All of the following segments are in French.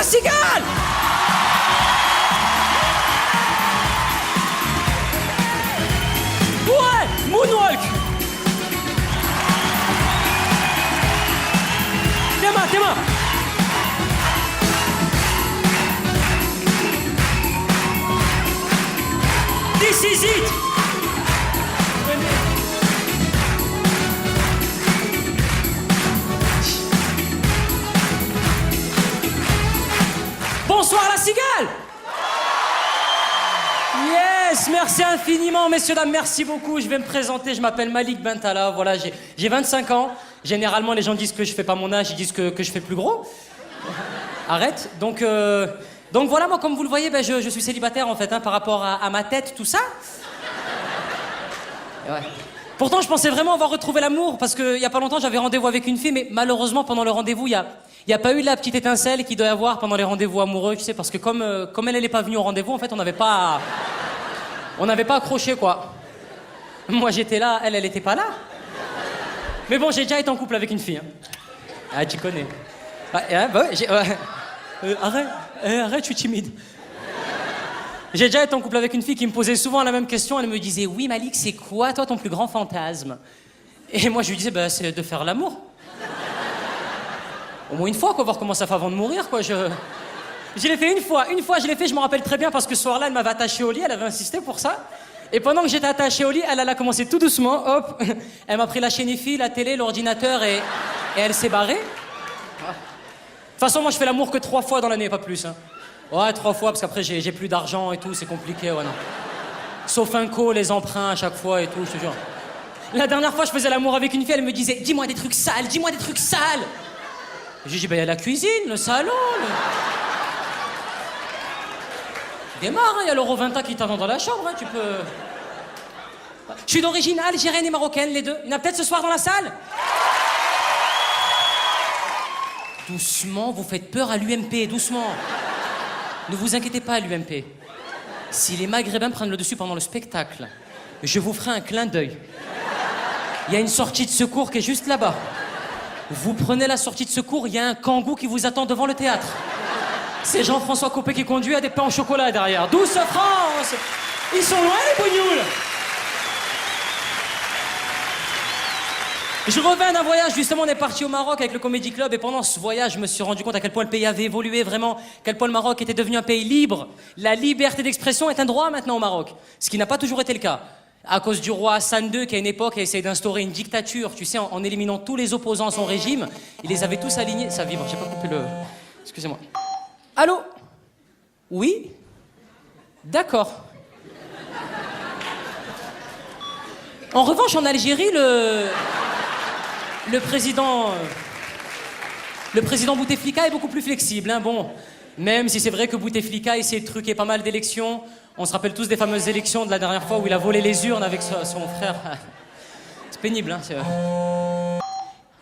cigale! Ouais, moonwalk! Tes mains! This is it! Bonsoir la cigale! Yes, merci infiniment, messieurs, dames, merci beaucoup. Je vais me présenter, je m'appelle Malik Bentala, voilà, j'ai 25 ans. Généralement, les gens disent que je fais pas mon âge, ils disent que je fais plus gros. Arrête. Donc voilà, moi, comme vous le voyez, ben, je suis célibataire, en fait, hein, par rapport à ma tête, tout ça. Ouais. Pourtant, je pensais vraiment avoir retrouvé l'amour, parce qu'il y a pas longtemps, j'avais rendez-vous avec une fille, mais malheureusement, pendant le rendez-vous, il y a pas eu la petite étincelle qu'il doit y avoir pendant les rendez-vous amoureux, tu sais, parce que comme elle n'est pas venue au rendez-vous, en fait, on n'avait pas accroché, quoi. Moi, j'étais là, elle était pas là. Mais bon, j'ai déjà été en couple avec une fille. Hein. Ah, tu connais. Arrête, je suis timide. J'ai déjà été en couple avec une fille qui me posait souvent la même question. Elle me disait, oui, Malik, c'est quoi, toi, ton plus grand fantasme? Et moi, je lui disais, bah, c'est de faire l'amour. Au moins une fois, quoi, voir comment ça fait avant de mourir, quoi. Je l'ai fait une fois, je l'ai fait, je me rappelle très bien, parce que ce soir-là, elle m'avait attaché au lit, elle avait insisté pour ça. Et pendant que j'étais attaché au lit, elle a commencé tout doucement, hop, elle m'a pris la chaîne IFI, la télé, l'ordinateur, et elle s'est barrée. De toute façon, moi, je fais l'amour que 3 fois dans l'année, pas plus, hein. Ouais, 3 fois, parce qu'après, j'ai plus d'argent et tout, c'est compliqué, ouais, non. Sauf un co, les emprunts à chaque fois et tout, je te jure. La dernière fois, je faisais l'amour avec une fille, elle me disait, dis-moi des trucs sales, dis-moi des trucs sales. J'ai dit, ben, il y a la cuisine, le salon, Démarre, il y a l'Eurovinta qui t'attend dans la chambre, hein, tu peux... Je suis d'origine algérienne et marocaine, les deux. Il y en a peut-être ce soir dans la salle? Doucement, vous faites peur à l'UMP, doucement. Ne vous inquiétez pas, l'UMP. Si les Maghrébins prennent le dessus pendant le spectacle, je vous ferai un clin d'œil. Il y a une sortie de secours qui est juste là-bas. Vous prenez la sortie de secours, il y a un kangou qui vous attend devant le théâtre. C'est Jean-François Copé qui conduit à des pains au chocolat derrière. Douce France! Ils sont loin, les bougnoule! Je reviens d'un voyage, justement, on est parti au Maroc avec le Comedy Club, et pendant ce voyage, je me suis rendu compte à quel point le pays avait évolué vraiment, à quel point le Maroc était devenu un pays libre. La liberté d'expression est un droit maintenant au Maroc, ce qui n'a pas toujours été le cas. À cause du roi Hassan II, qui à une époque a essayé d'instaurer une dictature, tu sais, en éliminant tous les opposants à son régime, il les avait tous alignés. Ça vibre, j'ai pas coupé le... Excusez-moi. Allô? Oui? D'accord. En revanche, en Algérie, le président Bouteflika est beaucoup plus flexible, hein, bon. Même si c'est vrai que Bouteflika essaie de truquer pas mal d'élections. On se rappelle tous des fameuses élections de la dernière fois où il a volé les urnes avec son frère. C'est pénible, hein.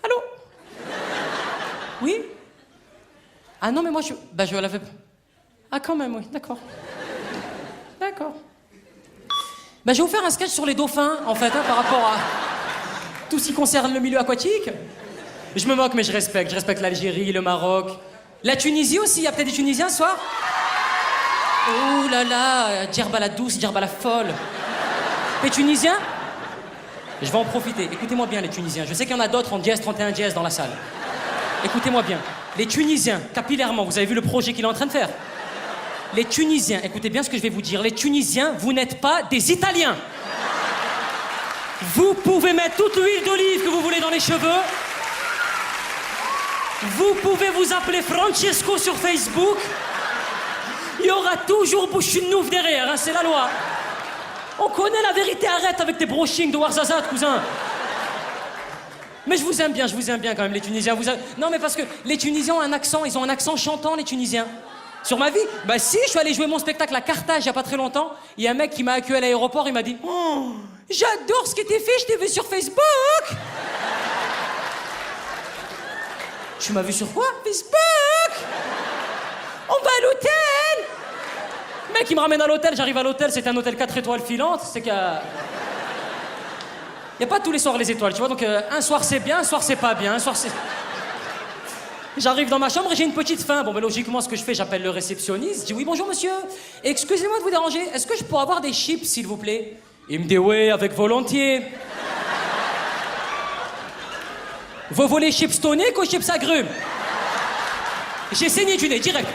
Allô? Oui? Ah non, mais moi, je l'avais... Ah, quand même, oui, d'accord. D'accord. Bah, je vais vous faire un sketch sur les dauphins, en fait, hein, par rapport à tout ce qui concerne le milieu aquatique. Je me moque, mais je respecte l'Algérie, le Maroc. La Tunisie aussi, il y a peut-être des Tunisiens ce soir? Oh là là, Djerba la douce, Djerba la folle. Les Tunisiens? Je vais en profiter. Écoutez-moi bien, les Tunisiens. Je sais qu'il y en a d'autres en dièse 31 dièse dans la salle. Écoutez-moi bien. Les Tunisiens, capillairement, vous avez vu le projet qu'il est en train de faire? Les Tunisiens, écoutez bien ce que je vais vous dire. Les Tunisiens, vous n'êtes pas des Italiens. Vous pouvez mettre toute l'huile d'olive que vous voulez dans les cheveux. Vous pouvez vous appeler Francesco sur Facebook. Il y aura toujours Bouchinouf derrière, hein, c'est la loi. On connaît la vérité, arrête avec tes brochings de Warzazat, cousin. Mais je vous aime bien quand même, les Tunisiens. Non, mais parce que les Tunisiens ont un accent, ils ont un accent chantant, les Tunisiens. Sur ma vie? Bah si, je suis allé jouer mon spectacle à Carthage il y a pas très longtemps. Il y a un mec qui m'a accueilli à l'aéroport, il m'a dit « Oh, j'adore ce que t'es fait, je t'ai vu sur Facebook !» Tu m'as vu sur quoi? Facebook! On va à l'hôtel! Le mec, il me ramène à l'hôtel, j'arrive à l'hôtel, c'était un hôtel 4 étoiles filantes, c'est qu'il y a... Il n'y a pas tous les soirs les étoiles, tu vois, donc un soir c'est bien, un soir c'est pas bien, un soir c'est... J'arrive dans ma chambre et j'ai une petite faim. Bon, ben logiquement, ce que je fais, j'appelle le réceptionniste. Je dis oui, bonjour monsieur. Excusez-moi de vous déranger. Est-ce que je pourrais avoir des chips, s'il vous plaît? Il me dit oui, avec volontiers. Vous voulez chips toniques ou chips agrumes? J'ai saigné du nez, direct.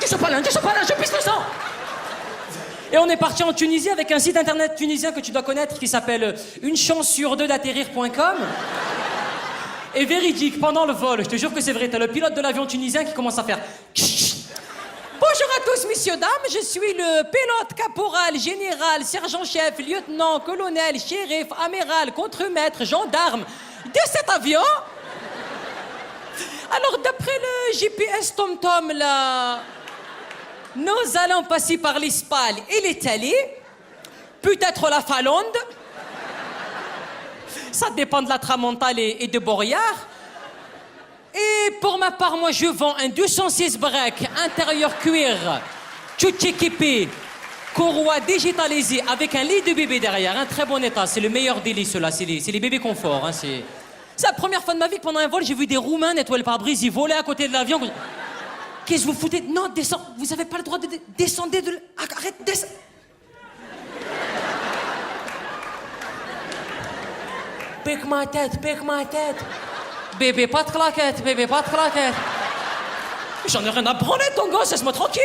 Je pisse le sang. Et on est parti en Tunisie avec un site internet tunisien que tu dois connaître qui s'appelle une chance sur deux d'atterrir.com. Et véridique, pendant le vol, je te jure que c'est vrai, t'as le pilote de l'avion tunisien qui commence à faire... Bonjour à tous, messieurs, dames, je suis le pilote, caporal, général, sergent-chef, lieutenant, colonel, shérif, amiral, contremaître, gendarme de cet avion. Alors, d'après le GPS TomTom, là, nous allons passer par l'Espagne et l'Italie, peut-être la Finlande. Ça dépend de la Tramontane et de Boreard. Et pour ma part, moi, je vends un 206 break, intérieur cuir, tout équipé, courroie digitalisée, avec un lit de bébé derrière, un très bon état. C'est le meilleur des lits, ceux-là. C'est les bébés confort. Hein, c'est la première fois de ma vie que pendant un vol, j'ai vu des Roumains nettoyer le pare-brise. Ils volaient à côté de l'avion. Qu'est-ce que vous foutez? Non, descends. Vous n'avez pas le droit de descendre de... Arrête, descends. Pique ma tête, pique ma tête. Bébé, pas de claquette, bébé, pas de claquette. J'en ai rien à branler, ton gosse, laisse-moi tranquille.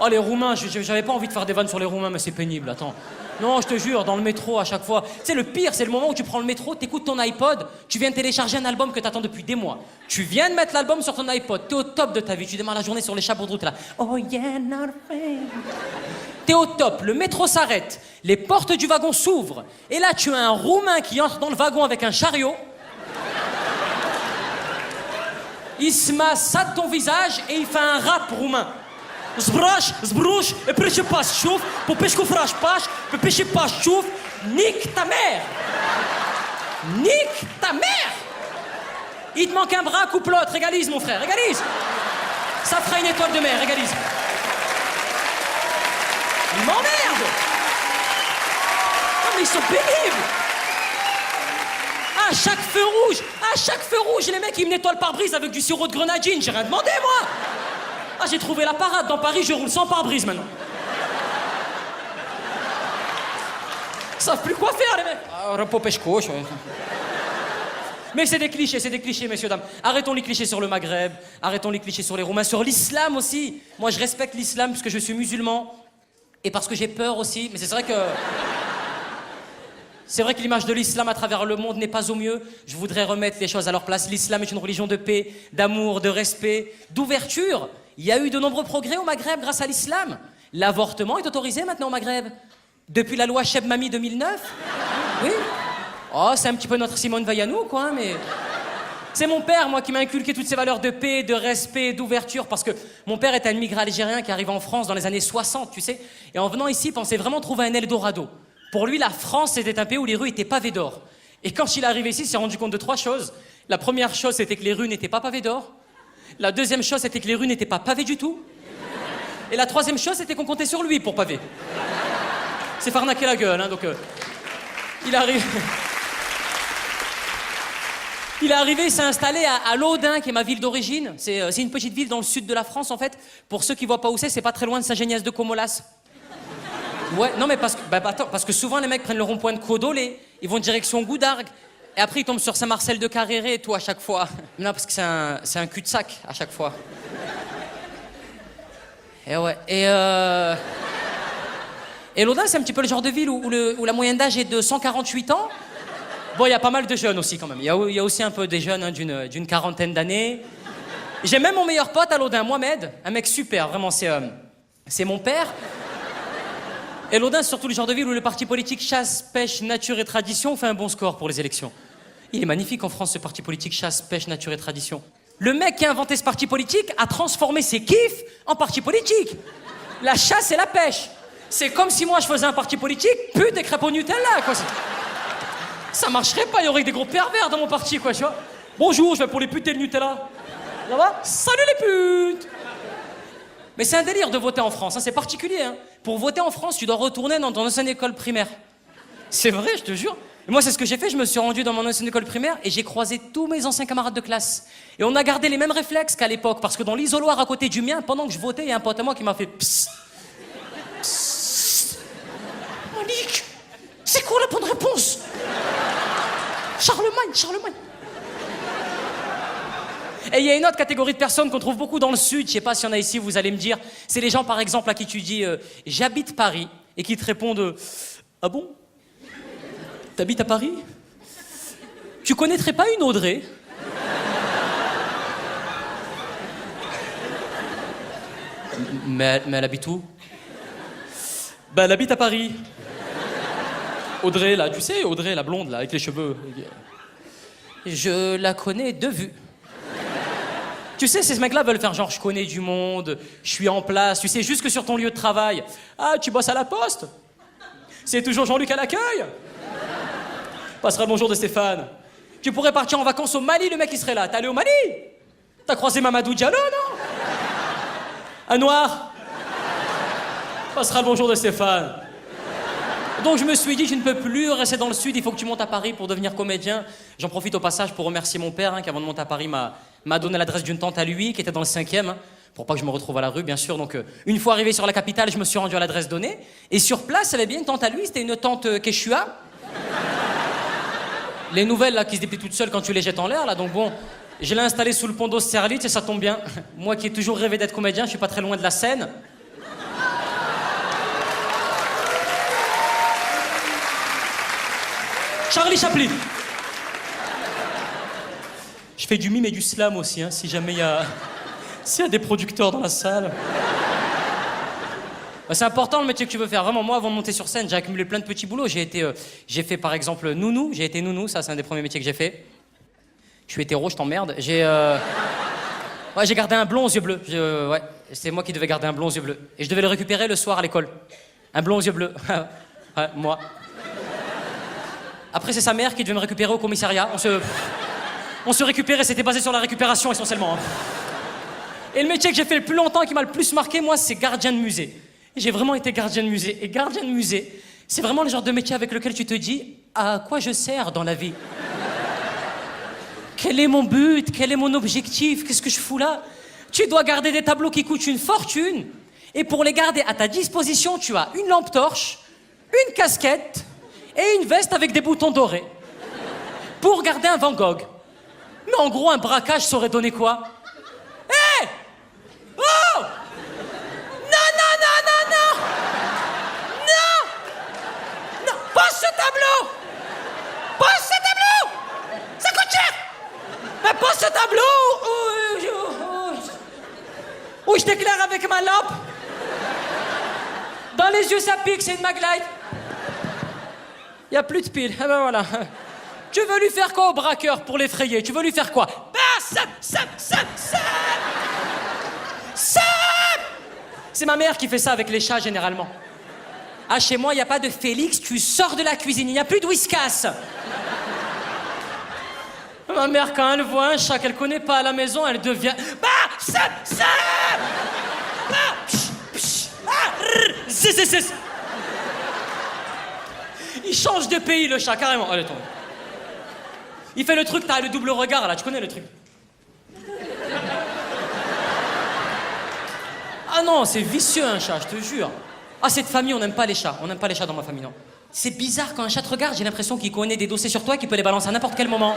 Oh, les Roumains, j'avais pas envie de faire des vannes sur les Roumains, mais c'est pénible, attends. Non, je te jure, dans le métro, à chaque fois. Tu sais, le pire, c'est le moment où tu prends le métro, t'écoutes ton iPod, tu viens de télécharger un album que t'attends depuis des mois. Tu viens de mettre l'album sur ton iPod, t'es au top de ta vie, tu démarres la journée sur les chapeaux de route, là. Oh yeah, not afraid. T'es au top, le métro s'arrête, les portes du wagon s'ouvrent, et là, tu as un Roumain qui entre dans le wagon avec un chariot. Il se masse ça de ton visage et il fait un rap roumain. Zbrash, zbrouche, et prêche pas, chouf, pour pêche qu'on frache pas, pour pêcher pas, chouf, nique ta mère. Nique ta mère. Il te manque un bras, coupe l'autre, régalise mon frère, régalise. Ça fera une étoile de mer, régalise. Il m'emmerde. Non mais ils sont pénibles. À chaque feu rouge, les mecs ils me nettoient le pare-brise avec du sirop de grenadine, j'ai rien demandé moi. Ah, j'ai trouvé la parade, dans Paris je roule sans pare-brise maintenant. Ils savent plus quoi faire les mecs. Ah, repos pêche-coche. Ouais. Mais c'est des clichés, messieurs, dames. Arrêtons les clichés sur le Maghreb, arrêtons les clichés sur les Roumains, sur l'islam aussi. Moi je respecte l'islam parce que je suis musulman et parce que j'ai peur aussi, mais c'est vrai que... C'est vrai que l'image de l'islam à travers le monde n'est pas au mieux. Je voudrais remettre les choses à leur place. L'islam est une religion de paix, d'amour, de respect, d'ouverture. Il y a eu de nombreux progrès au Maghreb grâce à l'islam. L'avortement est autorisé maintenant au Maghreb. Depuis la loi Cheb Mami 2009. Oui. Oh, c'est un petit peu notre Simone Veil à nous, quoi, mais... C'est mon père, moi, qui m'a inculqué toutes ces valeurs de paix, de respect, d'ouverture, parce que mon père est un immigré algérien qui arrive en France dans les années 60, tu sais. Et en venant ici, il pensait vraiment trouver un Eldorado. Pour lui, la France, c'était un pays où les rues étaient pavées d'or. Et quand il est arrivé ici, il s'est rendu compte de 3 choses. La première chose, c'était que les rues n'étaient pas pavées d'or. La deuxième chose, c'était que les rues n'étaient pas pavées du tout. Et la troisième chose, c'était qu'on comptait sur lui pour paver. C'est faire arnaquer la gueule, hein, donc... Il arrive... Il est arrivé, il s'est installé à Laudun, qui est ma ville d'origine. C'est une petite ville dans le sud de la France, en fait. Pour ceux qui voient pas où c'est pas très loin de Saint-Géniès-de-Comolas. Ouais, non mais parce que souvent les mecs prennent le rond-point de Codolé, ils vont direction Goudargue, et après ils tombent sur Saint-Marcel de Carréré et tout à chaque fois. Non, parce que c'est un cul-de-sac à chaque fois. Et ouais, et Laudun, c'est un petit peu le genre de ville où la moyenne d'âge est de 148 ans. Bon, il y a pas mal de jeunes aussi quand même, il y a aussi un peu des jeunes hein, d'une quarantaine d'années. J'ai même mon meilleur pote à Laudun, Mohamed, un mec super, vraiment, c'est mon père. Et Laudun, c'est surtout le genre de ville où le parti politique chasse, pêche, nature et tradition fait un bon score pour les élections. Il est magnifique en France, ce parti politique chasse, pêche, nature et tradition. Le mec qui a inventé ce parti politique a transformé ses kiffs en parti politique. La chasse et la pêche. C'est comme si moi je faisais un parti politique, pute et crêpes au Nutella, quoi. Ça marcherait pas, il y aurait des gros pervers dans mon parti, quoi, tu vois. Bonjour, je vais pour les putes et le Nutella. Ça va? Salut les putes! Mais c'est un délire de voter en France, hein, c'est particulier. Hein. Pour voter en France, tu dois retourner dans ton ancienne école primaire. C'est vrai, je te jure. Et moi, c'est ce que j'ai fait. Je me suis rendu dans mon ancienne école primaire et j'ai croisé tous mes anciens camarades de classe. Et on a gardé les mêmes réflexes qu'à l'époque. Parce que dans l'isoloir à côté du mien, pendant que je votais, il y a un pote à moi qui m'a fait psst. Psst. Monique, c'est quoi la bonne réponse? Charlemagne. Et il y a une autre catégorie de personnes qu'on trouve beaucoup dans le sud. Je sais pas s'il y en a ici, vous allez me dire. C'est les gens, par exemple, à qui tu dis j'habite Paris et qui te répondent ah bon? T'habites à Paris? Tu connaîtrais pas une Audrey? Mais elle habite où? Bah, elle habite à Paris. Audrey, là, tu sais, Audrey, la blonde, là, avec les cheveux. Je la connais de vue. Tu sais, ces mecs-là veulent faire genre, je connais du monde, je suis en place, tu sais, jusque sur ton lieu de travail. Ah, tu bosses à la poste? C'est toujours Jean-Luc à l'accueil? Passera le bonjour de Stéphane. Tu pourrais partir en vacances au Mali, le mec il serait là. T'es allé au Mali? T'as croisé Mamadou Diallo, non? Un noir? Passera le bonjour de Stéphane. Donc je me suis dit, je ne peux plus rester dans le sud, il faut que tu montes à Paris pour devenir comédien. J'en profite au passage pour remercier mon père, qui avant de monter à Paris m'a donné l'adresse d'une tante à lui, qui était dans le 5e, pour pas que je me retrouve à la rue, bien sûr. Donc une fois arrivé sur la capitale, je me suis rendu à l'adresse donnée. Et sur place, il y avait bien une tante à lui, c'était une tante Quechua. Les nouvelles là qui se déplient toutes seules quand tu les jettes en l'air là, donc bon, je l'ai installé sous le pont d'Austerlitz et ça tombe bien. Moi qui ai toujours rêvé d'être comédien, je suis pas très loin de la scène. Charlie Chaplin. Je fais du mime et du slam aussi, hein, si jamais s'il y a des producteurs dans la salle. Bah, c'est important le métier que tu veux faire. Vraiment, moi, avant de monter sur scène, j'ai accumulé plein de petits boulots. J'ai fait par exemple nounou. J'ai été nounou, ça c'est un des premiers métiers que j'ai fait. Je suis hétéro, je t'emmerde. J'ai gardé un blond aux yeux bleus. Ouais, c'est moi qui devais garder un blond aux yeux bleus. Et je devais le récupérer le soir à l'école. Un blond aux yeux bleus. Ouais, moi. Après, c'est sa mère qui devait me récupérer au commissariat. On se récupérait, c'était basé sur la récupération essentiellement. Hein. Et le métier que j'ai fait le plus longtemps et qui m'a le plus marqué, moi, c'est gardien de musée. Et j'ai vraiment été gardien de musée. Et gardien de musée, c'est vraiment le genre de métier avec lequel tu te dis à quoi je sers dans la vie? Quel est mon but? Quel est mon objectif? Qu'est-ce que je fous là? Tu dois garder des tableaux qui coûtent une fortune. Et pour les garder à ta disposition, tu as une lampe torche, une casquette et une veste avec des boutons dorés. Pour garder un Van Gogh. Mais en gros, un braquage, ça aurait donné quoi? Hé! Hey! Oh! Non! Non! Pose ce tableau! Pose ce tableau! Ça coûte cher! Mais pose ce tableau! Où je t'éclaire avec ma lampe? Dans les yeux, ça pique, c'est une Maglite. Y a plus de piles. Eh ben voilà. Tu veux lui faire quoi au braqueur pour l'effrayer? Tu veux lui faire quoi? Bah, c'est ma mère qui fait ça avec les chats généralement. Ah, chez moi, y a pas de Félix, tu sors de la cuisine, il n'y a plus de Whiskas. Ma mère, quand elle voit un chat qu'elle connaît pas à la maison, elle devient... Bah, Il change de pays, le chat, carrément. Allez, attends. Il fait le truc, t'as le double regard, là, tu connais le truc. Ah non, c'est vicieux, un chat, je te jure. Ah, cette famille, on n'aime pas les chats. On n'aime pas les chats dans ma famille, non. C'est bizarre, quand un chat te regarde, j'ai l'impression qu'il connaît des dossiers sur toi et qu'il peut les balancer à n'importe quel moment.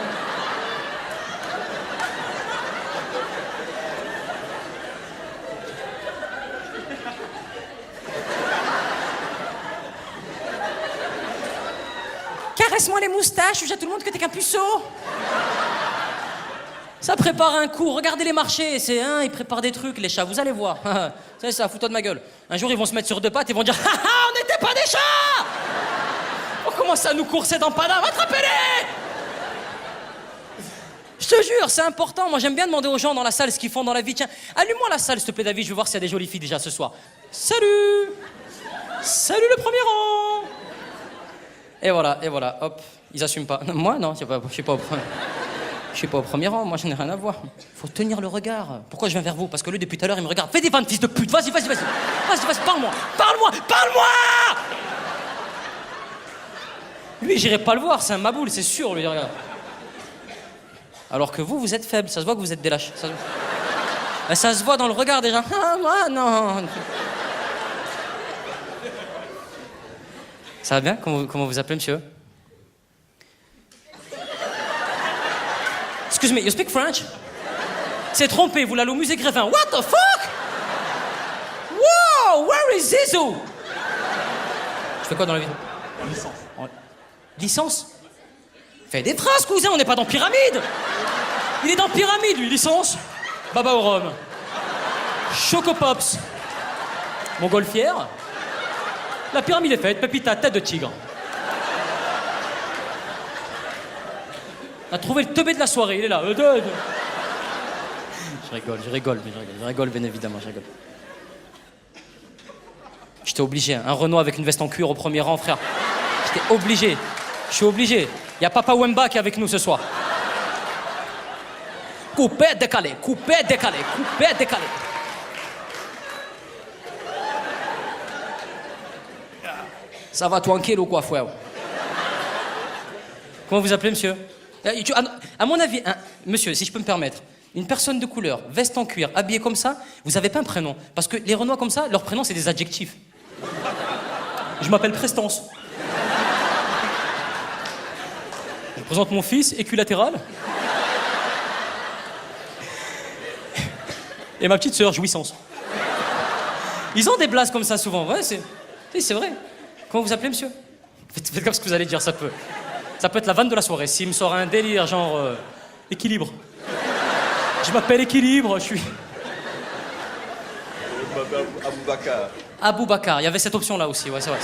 Caresse-moi les moustaches, je dis à tout le monde que t'es qu'un puceau. Ça prépare un coup, regardez les marchés, ils préparent des trucs, les chats, vous allez voir. C'est ça, fous-toi de ma gueule. Un jour, ils vont se mettre sur deux pattes et vont dire « Ah, on n'était pas des chats !» On commence à nous courser dans Paname, attrapez-les! Je te jure, c'est important. Moi, j'aime bien demander aux gens dans la salle ce qu'ils font dans la vie. Tiens, allume-moi la salle, s'il te plaît, David, je veux voir s'il y a des jolies filles déjà ce soir. Salut! Salut le premier rang! Et voilà, hop, ils assument pas. Moi, non, je suis pas au premier rang, moi, je n'ai rien à voir. Faut tenir le regard. Pourquoi je viens vers vous? Parce que lui, depuis tout à l'heure, il me regarde. Fais des vannes, fils de pute, vas-y, parle-moi! Lui, j'irai pas le voir, c'est un maboule, c'est sûr, lui, regarde. Alors que vous, vous êtes faible, ça se voit que vous êtes des lâches. Ça se voit dans le regard déjà. Ah, moi, non. Ça va bien? Comment vous appelez, monsieur? Excuse me, you speak French? C'est trompé, vous l'allez au musée Grévin. What the fuck? Wow, where is Zizou? Tu fais quoi dans la vie? Licence. Licence? Fais des phrases, cousin, on n'est pas dans Pyramide. Il est dans Pyramide, lui, licence. Baba au rhum. Choco Pops. Montgolfière. La pyramide est faite, Pépita, tête de tigre. On a trouvé le teubé de la soirée, il est là. Je rigole, bien évidemment, je rigole. J'étais obligé, un Renault avec une veste en cuir au premier rang, frère. J'étais obligé, je suis obligé. Il y a Papa Wemba qui est avec nous ce soir. Coupé, décalé. Ça va tranquille ou quoi, frère? Comment vous appelez, monsieur? À mon avis, monsieur, si je peux me permettre, une personne de couleur, veste en cuir, habillée comme ça, vous avez pas un prénom. Parce que les Renois comme ça, leur prénom, c'est des adjectifs. Je m'appelle Prestance. Je présente mon fils, équilatéral. Et ma petite sœur, Jouissance. Ils ont des blases comme ça souvent, ouais, c'est vrai. Comment vous appelez, monsieur? Faites comme ce que vous allez dire, ça peut être la vanne de la soirée. S'il me sort un délire, genre équilibre. Je m'appelle Équilibre, je suis. Je m'appelle Aboubacar. Aboubacar, il y avait cette option-là aussi, ouais, c'est vrai.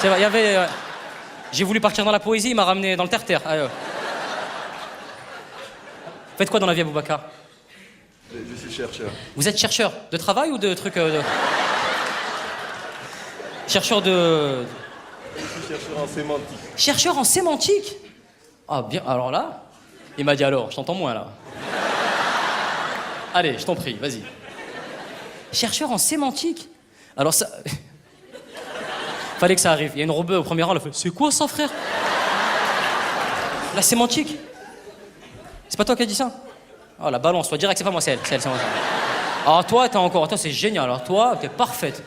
Il y avait. J'ai voulu partir dans la poésie, il m'a ramené dans le terre-terre. Faites quoi dans la vie, Aboubacar? Je suis chercheur. Vous êtes chercheur de travail ou de trucs Chercheur de. Je suis chercheur en sémantique. Chercheur en sémantique? Ah bien, alors là, il m'a dit alors, je t'entends moins là. Allez, je t'en prie, vas-y. Chercheur en sémantique? Alors ça... Fallait que ça arrive. Il y a une rebeu au premier rang, elle a fait « C'est quoi ça, frère ?» La sémantique? C'est pas toi qui as dit ça? Oh, la balance, toi, direct, c'est pas moi, c'est elle. Alors toi, toi, c'est génial. Alors toi, t'es parfaite.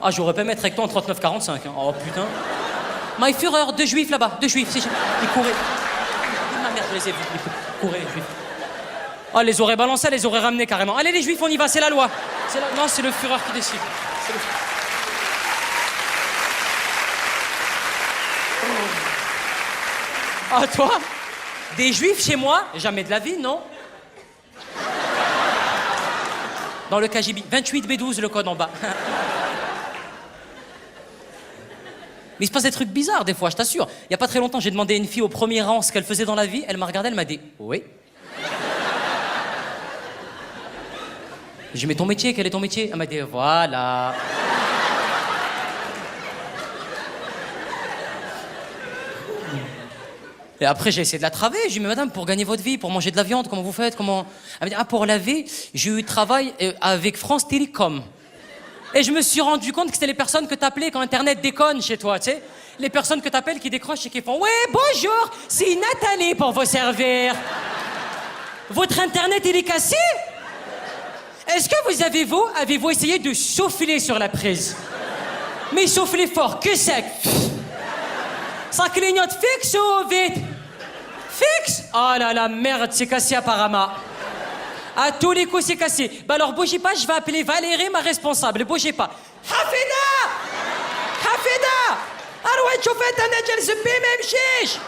Ah, j'aurais pu mettre avec toi en 39-45. Hein. Oh, putain. My Führer, 2 juifs là-bas, 2 juifs. Ils couraient. Ma mère, je les ai vus. Ils couraient, les juifs. Oh, les aurait balancés, les aurait ramenés carrément. Allez, les juifs, on y va, c'est la loi. Non, c'est le Führer qui décide. Ah, toi? Des juifs chez moi? Jamais de la vie, non? Dans le KGB. 28B12, le code en bas. Mais il se passe des trucs bizarres des fois, je t'assure. Il y a pas très longtemps, j'ai demandé à une fille au premier rang ce qu'elle faisait dans la vie. Elle m'a regardé, elle m'a dit « Oui ». J'ai dit « Mais ton métier, quel est ton métier ?» Elle m'a dit « Voilà ». Et après, j'ai essayé de la traver. J'ai dit, mais madame, pour gagner votre vie, pour manger de la viande, comment vous faites? Comment... Elle m'a dit, pour la vie, j'ai eu travail avec France Télécom. Et je me suis rendu compte que c'était les personnes que t'appelais quand Internet déconne chez toi, tu sais. Les personnes que t'appelles qui décrochent et qui font, ouais, bonjour, c'est Nathalie pour vous servir. Votre Internet, il est cassé? Est-ce que avez-vous essayé de souffler sur la prise? Mais soufflez fort, que sec. Ça clignote fixe ou vite? Fixe? Oh là là, merde, c'est cassé apparemment. À tous les coups, c'est cassé. Bah alors, bougez pas, je vais appeler Valérie, ma responsable. Bougez pas. Hafida! Arouet, chauffette, un agel, ce même chiche!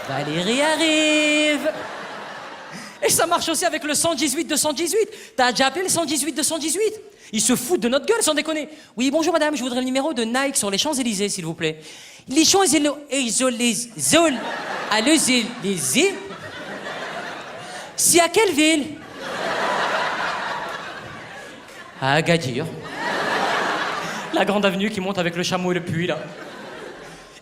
Valérie arrive. Et ça marche aussi avec le 118-218. T'as déjà appelé le 118-218? Ils se foutent de notre gueule sans déconner. Oui, bonjour madame, je voudrais le numéro de Nike sur les Champs-Élysées, s'il vous plaît. Les Champs-Élysées... C'est à quelle ville? À Agadir. La grande avenue qui monte avec le chameau et le puits, là.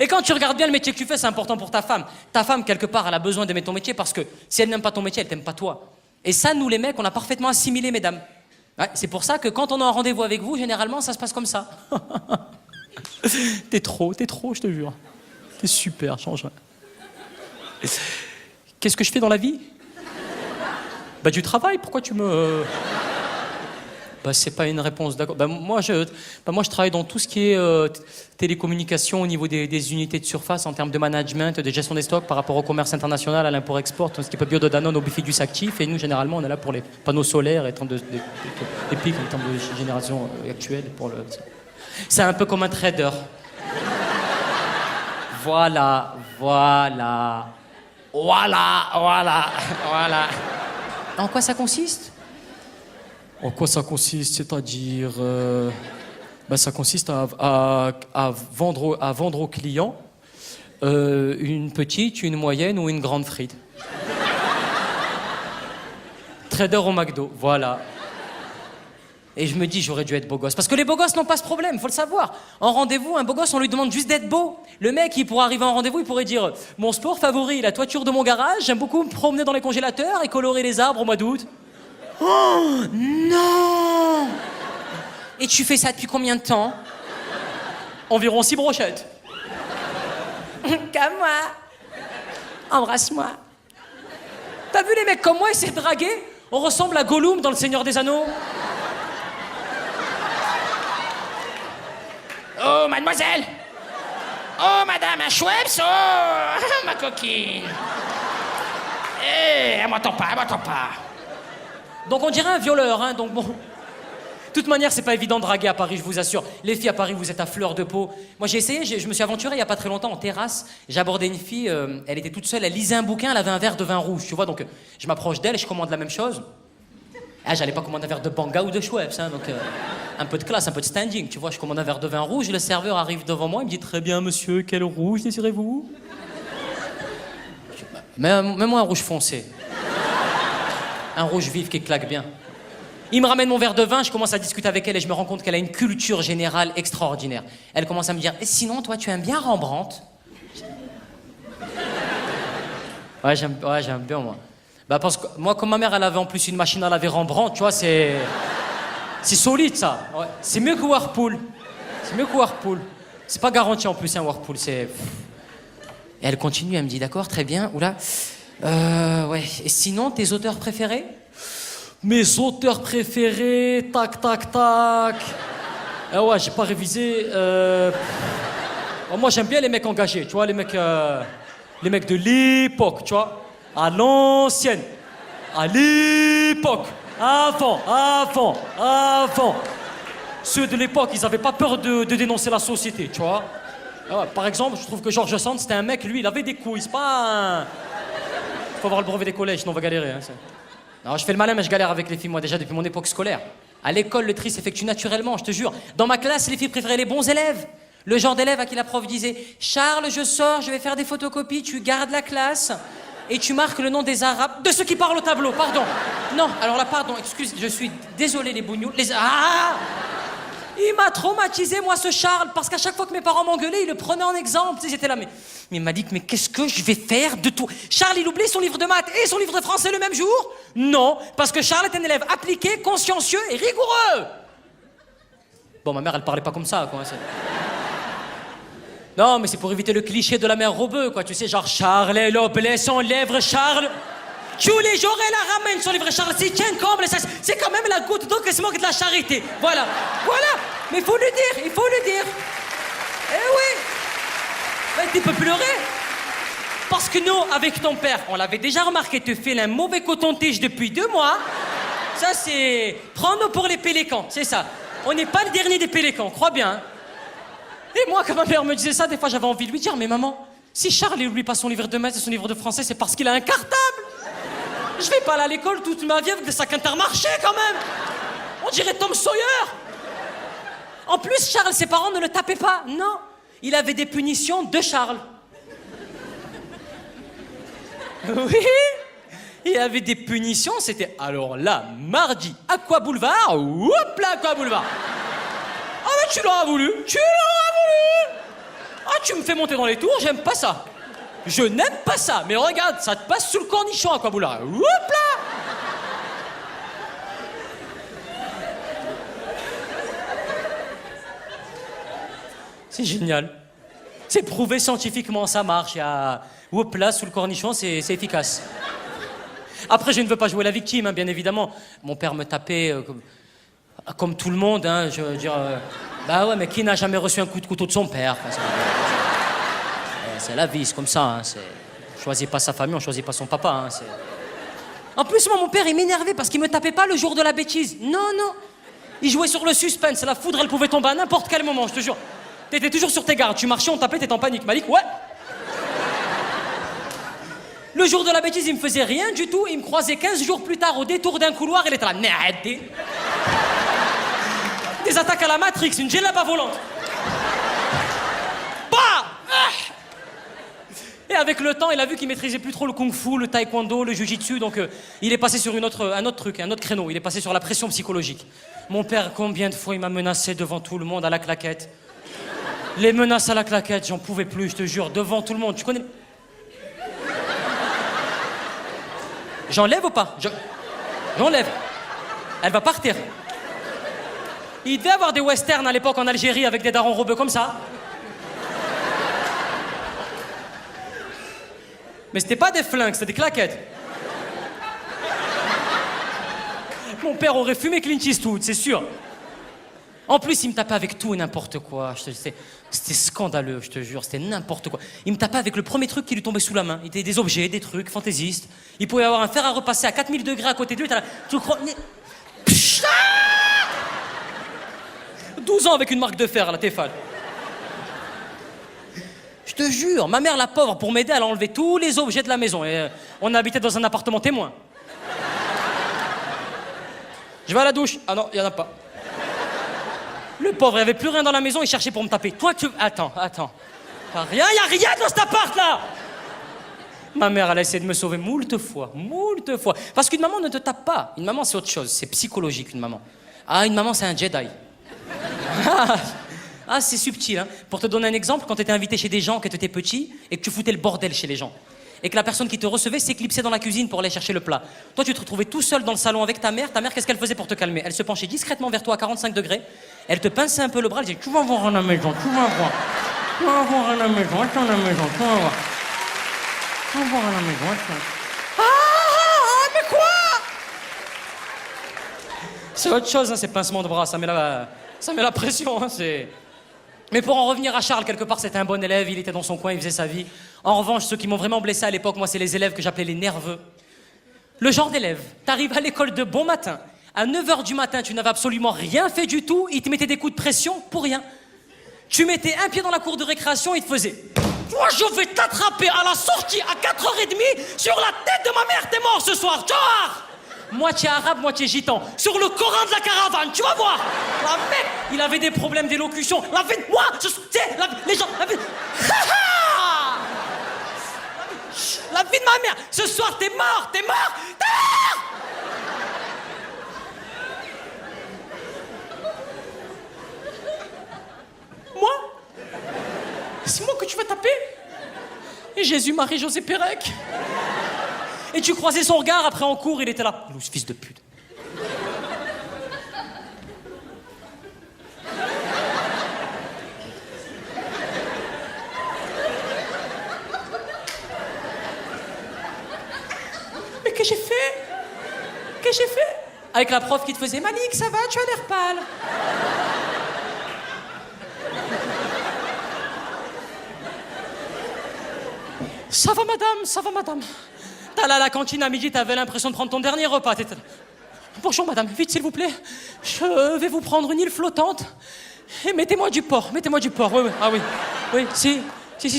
Et quand tu regardes bien le métier que tu fais, c'est important pour ta femme. Ta femme, quelque part, elle a besoin d'aimer ton métier parce que si elle n'aime pas ton métier, elle t'aime pas toi. Et ça, nous les mecs, on a parfaitement assimilé, mesdames. Ouais, c'est pour ça que quand on a un rendez-vous avec vous, généralement, ça se passe comme ça. T'es trop, je te jure. T'es super, change rien. Qu'est-ce que je fais dans la vie? Bah du travail, pourquoi tu me... Bah c'est pas une réponse, d'accord. Moi je travaille dans tout ce qui est télécommunication au niveau des unités de surface en termes de management, de gestion des stocks par rapport au commerce international, à l'import-export, tout ce qui peut bio de Danone au Bifidus actif. Et nous généralement on est là pour les panneaux solaires et des pics en termes de génération actuelle. C'est un peu comme un trader. Voilà. En quoi ça consiste? En quoi ça consiste? C'est-à-dire... ça consiste à vendre aux clients une petite, une moyenne ou une grande frite. Trader au McDo, voilà. Et je me dis, j'aurais dû être beau gosse. Parce que les beaux gosses n'ont pas ce problème, faut le savoir. En rendez-vous, un beau gosse, on lui demande juste d'être beau. Le mec, il pourrait arriver en rendez-vous, il pourrait dire « Mon sport favori, la toiture de mon garage, j'aime beaucoup me promener dans les congélateurs et colorer les arbres au mois d'août. » Oh non! Et tu fais ça depuis combien de temps? Environ 6 brochettes. Comme moi. Embrasse-moi. T'as vu les mecs comme moi essayer de draguer? On ressemble à Gollum dans Le Seigneur des Anneaux. Oh, mademoiselle! Oh, madame, un Schweppes! Oh, ma coquine! Eh, elle m'entend pas. Donc on dirait un violeur, hein, donc bon... De toute manière, c'est pas évident de draguer à Paris, je vous assure. Les filles à Paris, vous êtes à fleur de peau. Moi, j'ai essayé, je me suis aventuré il y a pas très longtemps en terrasse. J'ai abordé une fille, elle était toute seule, elle lisait un bouquin, elle avait un verre de vin rouge, tu vois. Donc, je m'approche d'elle et je commande la même chose. Ah, j'allais pas commander un verre de Banga ou de Schweppes, hein, donc un peu de classe, un peu de standing, tu vois. Je commande un verre de vin rouge, le serveur arrive devant moi, il me dit « Très bien, monsieur, quel rouge désirez-vous » Mets-moi un rouge foncé. Un rouge vif qui claque bien. Il me ramène mon verre de vin, je commence à discuter avec elle et je me rends compte qu'elle a une culture générale extraordinaire. Elle commence à me dire « Sinon, toi, tu aimes bien Rembrandt ?» Ouais, j'aime bien, moi. Parce que moi, comme ma mère, elle avait en plus une machine à laver Rembrandt, tu vois, c'est solide, ça. Ouais. C'est mieux que Whirlpool. C'est pas garanti en plus, un Whirlpool, c'est... Et elle continue, elle me dit « D'accord, très bien, oula. Ouais, et sinon, tes auteurs préférés ?» Mes auteurs préférés, tac. Ah ouais, j'ai pas révisé. Moi, j'aime bien les mecs engagés, tu vois, les mecs de l'époque, tu vois, à l'ancienne, à l'époque, avant. Ceux de l'époque, ils avaient pas peur de dénoncer la société, tu vois. Ah ouais, par exemple, je trouve que Georges Sand, c'était un mec, lui, il avait des couilles, c'est pas un... Faut avoir le brevet des collèges, sinon on va galérer, hein, Non, je fais le malin, mais je galère avec les filles, moi, déjà, depuis mon époque scolaire. À l'école, le tri s'effectue naturellement, je te jure. Dans ma classe, les filles préféraient les bons élèves. Le genre d'élève à qui la prof disait « Charles, je sors, je vais faire des photocopies, tu gardes la classe et tu marques le nom des Arabes... » De ceux qui parlent au tableau, pardon. Non, alors là, pardon, excuse, je suis désolé, les bougnoules. Ah! Il m'a traumatisé, moi, ce Charles, parce qu'à chaque fois que mes parents m'engueulaient, ils le prenaient en exemple. Ils étaient là, mais il m'a dit, mais qu'est-ce que je vais faire de tout? Charles, il oublie son livre de maths et son livre de français le même jour? Non, parce que Charles est un élève appliqué, consciencieux et rigoureux. Bon, ma mère, elle parlait pas comme ça, quoi. Non, mais c'est pour éviter le cliché de la mère Robeux, quoi. Tu sais, genre, Charles, elle oblait son livre, Charles. Tous les jours, elle la ramène son livre, Charles. C'est tiens, comme c'est quand même la goutte d'eau qui se moque de la charité. Voilà. Mais il faut le dire. Eh oui. Ben, tu peux pleurer. Parce que nous, avec ton père, on l'avait déjà remarqué, te file un mauvais coton-tige depuis 2 mois. Ça, c'est... Prends-nous pour les pélécans, c'est ça. On n'est pas le dernier des pélécans, crois bien. Hein. Et moi, quand ma mère me disait ça, des fois, j'avais envie de lui dire, mais maman, si Charles n'oublie pas son livre de maths et son livre de français, c'est parce qu'il a un cartable. Je vais pas aller à l'école toute ma vie avec des sacs Intermarché, quand même. On dirait Tom Sawyer. En plus, Charles, ses parents ne le tapaient pas. Non, il avait des punitions de Charles. Oui, il avait des punitions, c'était alors là, mardi, Aqua Boulevard, hop là, Aqua Boulevard. Ah mais tu l'auras voulu. Ah, tu me fais monter dans les tours, j'aime pas ça. Je n'aime pas ça, mais regarde, ça te passe sous le cornichon, Aqua Boulevard. Hop là. C'est génial. C'est prouvé scientifiquement, ça marche. Il y a hop là, sous le cornichon, c'est efficace. Après, je ne veux pas jouer la victime, hein, bien évidemment. Mon père me tapait comme tout le monde, hein, je veux dire... bah ouais, mais qui n'a jamais reçu un coup de couteau de son père? Enfin, c'est la vie, c'est comme ça. Hein, on choisit pas sa famille, on choisit pas son papa. Hein, en plus, moi, mon père, il m'énervait parce qu'il me tapait pas le jour de la bêtise. Non, non. Il jouait sur le suspense. La foudre, elle pouvait tomber à n'importe quel moment, je te jure. T'étais toujours sur tes gardes. Tu marchais, on tapait, t'étais en panique. Malik, ouais. Le jour de la bêtise, il me faisait rien du tout. Il me croisait 15 jours plus tard au détour d'un couloir. Il était là. Des attaques à la Matrix, une djellaba volante. Bah! Et avec le temps, il a vu qu'il maîtrisait plus trop le kung-fu, le taekwondo, le jujitsu, donc il est passé sur un autre truc, un autre créneau. Il est passé sur la pression psychologique. Mon père, combien de fois il m'a menacé devant tout le monde à la claquette? Les menaces à la claquette, j'en pouvais plus, je te jure, devant tout le monde. Tu connais... J'enlève ou pas? J'enlève. Elle va partir. Il devait avoir des westerns à l'époque en Algérie avec des darons robeux comme ça. Mais c'était pas des flingues, c'était des claquettes. Mon père aurait fumé Clint Eastwood, c'est sûr. En plus, il me tapait avec tout et n'importe quoi. C'était scandaleux, je te jure, c'était n'importe quoi. Il me tapait avec le premier truc qui lui tombait sous la main. Il était des objets, des trucs fantaisistes. Il pouvait avoir un fer à repasser à 4000 degrés à côté de lui. Tu crois... 12 ans avec une marque de fer à la Tefal. Je te jure, ma mère, la pauvre, pour m'aider, elle a enlevé tous les objets de la maison. Et on habitait dans un appartement témoin. Je vais à la douche. Ah non, il n'y en a pas. Le pauvre, il n'y avait plus rien dans la maison, il cherchait pour me taper. Toi, tu... Attends. Il n'y a rien dans cet appart-là. Ma mère, elle a essayé de me sauver moult fois. Parce qu'une maman ne te tape pas. Une maman, c'est autre chose. C'est psychologique, une maman. Ah, une maman, c'est un Jedi. Ah, c'est subtil, hein. Pour te donner un exemple, quand tu étais invité chez des gens, que tu étais petit, et que tu foutais le bordel chez les gens, et que la personne qui te recevait s'éclipsait dans la cuisine pour aller chercher le plat. Toi, tu te retrouvais tout seul dans le salon avec ta mère. Ta mère, qu'est-ce qu'elle faisait pour te calmer? Elle se penchait discrètement vers toi à 45 degrés. Elle te pinçait un peu le bras. Elle disait, tu vas voir à la maison, tu vas voir. Tu vas voir à la maison, attends à la maison, tu vas voir. Tu vas voir à la maison, attends. Mais quoi? C'est autre chose, hein, ces pincements de bras. Ça met la pression, hein, c'est... Mais pour en revenir à Charles, quelque part, c'était un bon élève, il était dans son coin, il faisait sa vie. En revanche, ceux qui m'ont vraiment blessé à l'époque, moi, c'est les élèves que j'appelais les nerveux. Le genre d'élève, t'arrives à l'école de bon matin, à 9h du matin, tu n'avais absolument rien fait du tout, ils te mettaient des coups de pression pour rien. Tu mettais un pied dans la cour de récréation, ils te faisaient « Toi, je vais t'attraper à la sortie à 4h30 sur la tête de ma mère, t'es mort ce soir, tchouar !» Moitié arabe, moitié gitan. Sur le Coran de la caravane, tu vas voir. La mec, il avait des problèmes d'élocution. La vie de moi, les gens... La vie de ma mère. Ce soir, t'es mort. Moi? C'est moi que tu vas taper? Et Jésus, Marie, José, Pérec. Et tu croisais son regard, après en cours, il était là. Loose, fils de pute. Mais qu'est-ce que j'ai fait? Avec la prof qui te faisait, Malik, ça va, tu as l'air pâle. Ça va, madame. T'allais à la cantine à midi, t'avais l'impression de prendre ton dernier repas. Bonjour madame, vite s'il vous plaît. Je vais vous prendre une île flottante. Et mettez-moi du porc. Oui. Ah oui. Oui, si,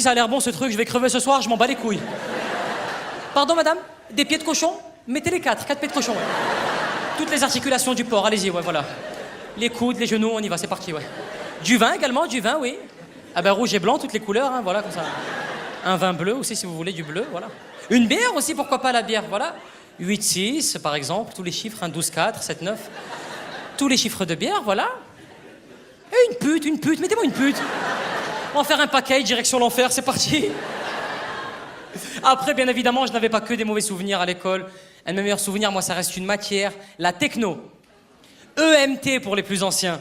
ça a l'air bon ce truc, je vais crever ce soir, je m'en bats les couilles. Pardon madame, des pieds de cochon? Mettez les 4 pieds de cochon. Ouais. Toutes les articulations du porc, allez-y, ouais, voilà. Les coudes, les genoux, on y va, c'est parti, ouais. Du vin également, oui. Ah ben rouge et blanc, toutes les couleurs, hein, voilà, comme ça. Un vin bleu aussi, si vous voulez, du bleu, voilà. Une bière aussi, pourquoi pas la bière, voilà. 8-6, par exemple, tous les chiffres, 12-4, 7-9. Tous les chiffres de bière, voilà. Et une pute, mettez-moi une pute. On va faire un package, direction l'enfer, c'est parti. Après, bien évidemment, je n'avais pas que des mauvais souvenirs à l'école. Un de mes meilleurs souvenirs, moi, ça reste une matière, la techno. EMT pour les plus anciens.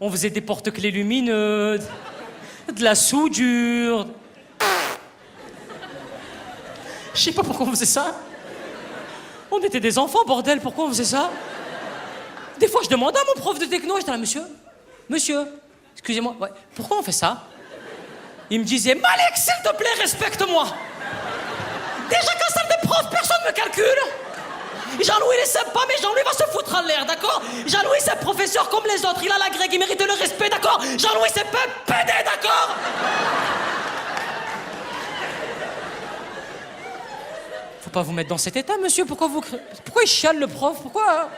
On faisait des porte-clés lumineux, De la soudure. Je sais pas pourquoi on faisait ça. On était des enfants, bordel, pourquoi on faisait ça? Des fois, je demandais à mon prof de techno, j'étais là, monsieur, excusez-moi, ouais, pourquoi on fait ça? Il me disait, Malik, s'il te plaît, respecte-moi. Déjà qu'en salle de prof, personne me calcule. Jean-Louis, il est sympa, mais Jean-Louis va se foutre en l'air, d'accord? Jean-Louis, c'est un professeur comme les autres, il a la grecque, il mérite le respect, d'accord? Jean-Louis, c'est pas un pédé, d'accord? Faut pas vous mettre dans cet état, monsieur, pourquoi il chiale le prof? Pourquoi?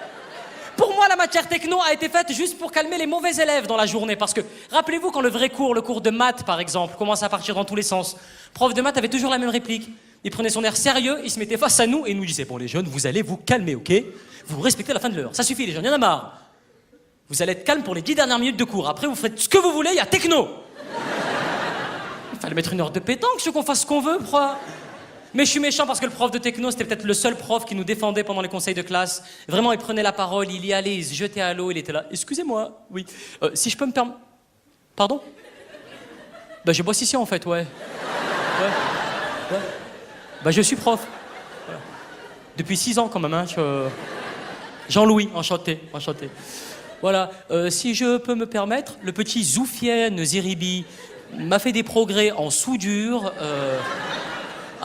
Pour moi, la matière techno a été faite juste pour calmer les mauvais élèves dans la journée. Parce que, rappelez-vous, quand le vrai cours, le cours de maths, par exemple, commençait à partir dans tous les sens, prof de maths avait toujours la même réplique. Il prenait son air sérieux, il se mettait face à nous et il nous disait « Bon, les jeunes, vous allez vous calmer, ok? Vous respectez la fin de l'heure. Ça suffit, les jeunes, il y en a marre. Vous allez être calme pour les 10 dernières minutes de cours. Après, vous faites ce que vous voulez, il y a techno. » Il fallait mettre une heure de pétanque, je veux qu'on fasse ce qu'on veut, quoi. Mais je suis méchant parce que le prof de techno, c'était peut-être le seul prof qui nous défendait pendant les conseils de classe. Vraiment, il prenait la parole, il y allait, il se jetait à l'eau, il était là. Excusez-moi, oui. Si je peux me permettre... Pardon? Bah, je bosse ici, en fait, ouais. Ouais. Bah, je suis prof. Voilà. Depuis 6 ans, quand même, hein. Jean-Louis, enchanté. Voilà. Si je peux me permettre, le petit Zoufiane Zeribi m'a fait des progrès en soudure.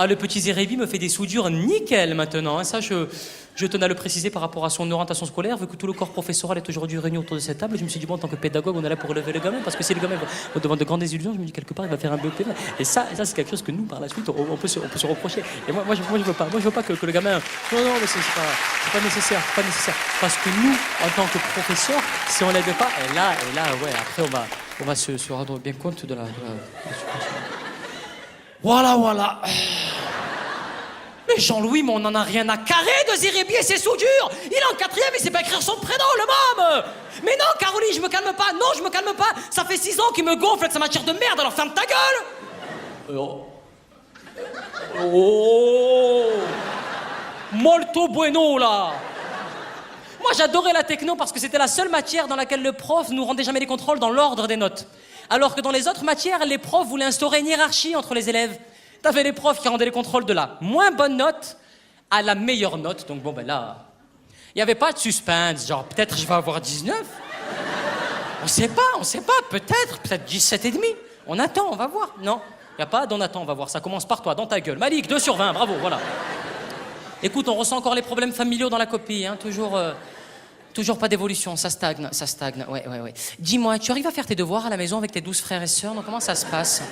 Ah, le petit Zeribi me fait des soudures nickel maintenant. Hein. Ça, je tenais à le préciser par rapport à son orientation scolaire, vu que tout le corps professoral est aujourd'hui réuni autour de cette table. Je me suis dit, bon, en tant que pédagogue, on est là pour relever le gamin, parce que si le gamin va devant de grandes illusions, je me dis, quelque part, il va faire un BEP. Et ça c'est quelque chose que nous, par la suite, on peut se reprocher. Et moi, je veux pas. Moi, je veux pas que le gamin... Non, mais c'est pas nécessaire. Parce que nous, en tant que professeurs, si on l'aide pas, et là, ouais, après, on va se rendre bien compte de la situation. Voilà. Mais Jean-Louis, on en a rien à carrer de Zeribi et ses soudures. Il est en 4e, il sait pas écrire son prénom, le môme. Mais non, Caroline, je me calme pas. Non, je me calme pas. Ça fait 6 ans qu'il me gonfle avec sa matière de merde, alors ferme ta gueule. Molto bueno, là. Moi, j'adorais la techno parce que c'était la seule matière dans laquelle le prof nous rendait jamais les contrôles dans l'ordre des notes. Alors que dans les autres matières, les profs voulaient instaurer une hiérarchie entre les élèves. T'avais les profs qui rendaient les contrôles de la moins bonne note à la meilleure note. Donc bon, ben là, il n'y avait pas de suspense. Genre, peut-être je vais avoir 19. On sait pas. Peut-être 17,5. On attend, on va voir. Non, il n'y a pas d'on attend, on va voir. Ça commence par toi, dans ta gueule. Malik, 2 sur 20, bravo, voilà. Écoute, on ressent encore les problèmes familiaux dans la copie, hein. Toujours pas d'évolution, ça stagne. Ouais. Dis-moi, tu arrives à faire tes devoirs à la maison avec tes 12 frères et sœurs? Non, comment ça se passe?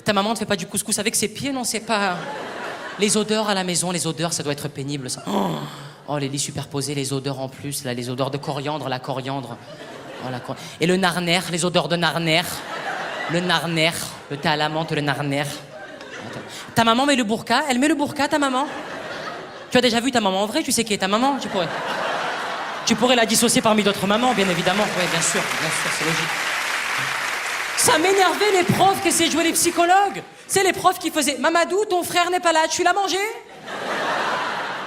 Ta maman ne fait pas du couscous avec ses pieds? Non, c'est pas... Les odeurs à la maison, ça doit être pénible, ça. Oh, les lits superposés, les odeurs en plus, là, les odeurs de coriandre, la coriandre. Oh, et le narner, les odeurs de narner. Le narner, le thé à la menthe, le narner. Attends. Ta maman met le burqa? Elle met le burqa, ta maman? Tu as déjà vu ta maman en vrai? Tu sais qui est ta maman? Tu pourrais la dissocier parmi d'autres mamans, bien évidemment. Oui, bien sûr, c'est logique. Ça m'énervait les profs qui essayaient de jouer les psychologues. C'est les profs qui faisaient « Mamadou, ton frère n'est pas là, tu l'as mangé ?»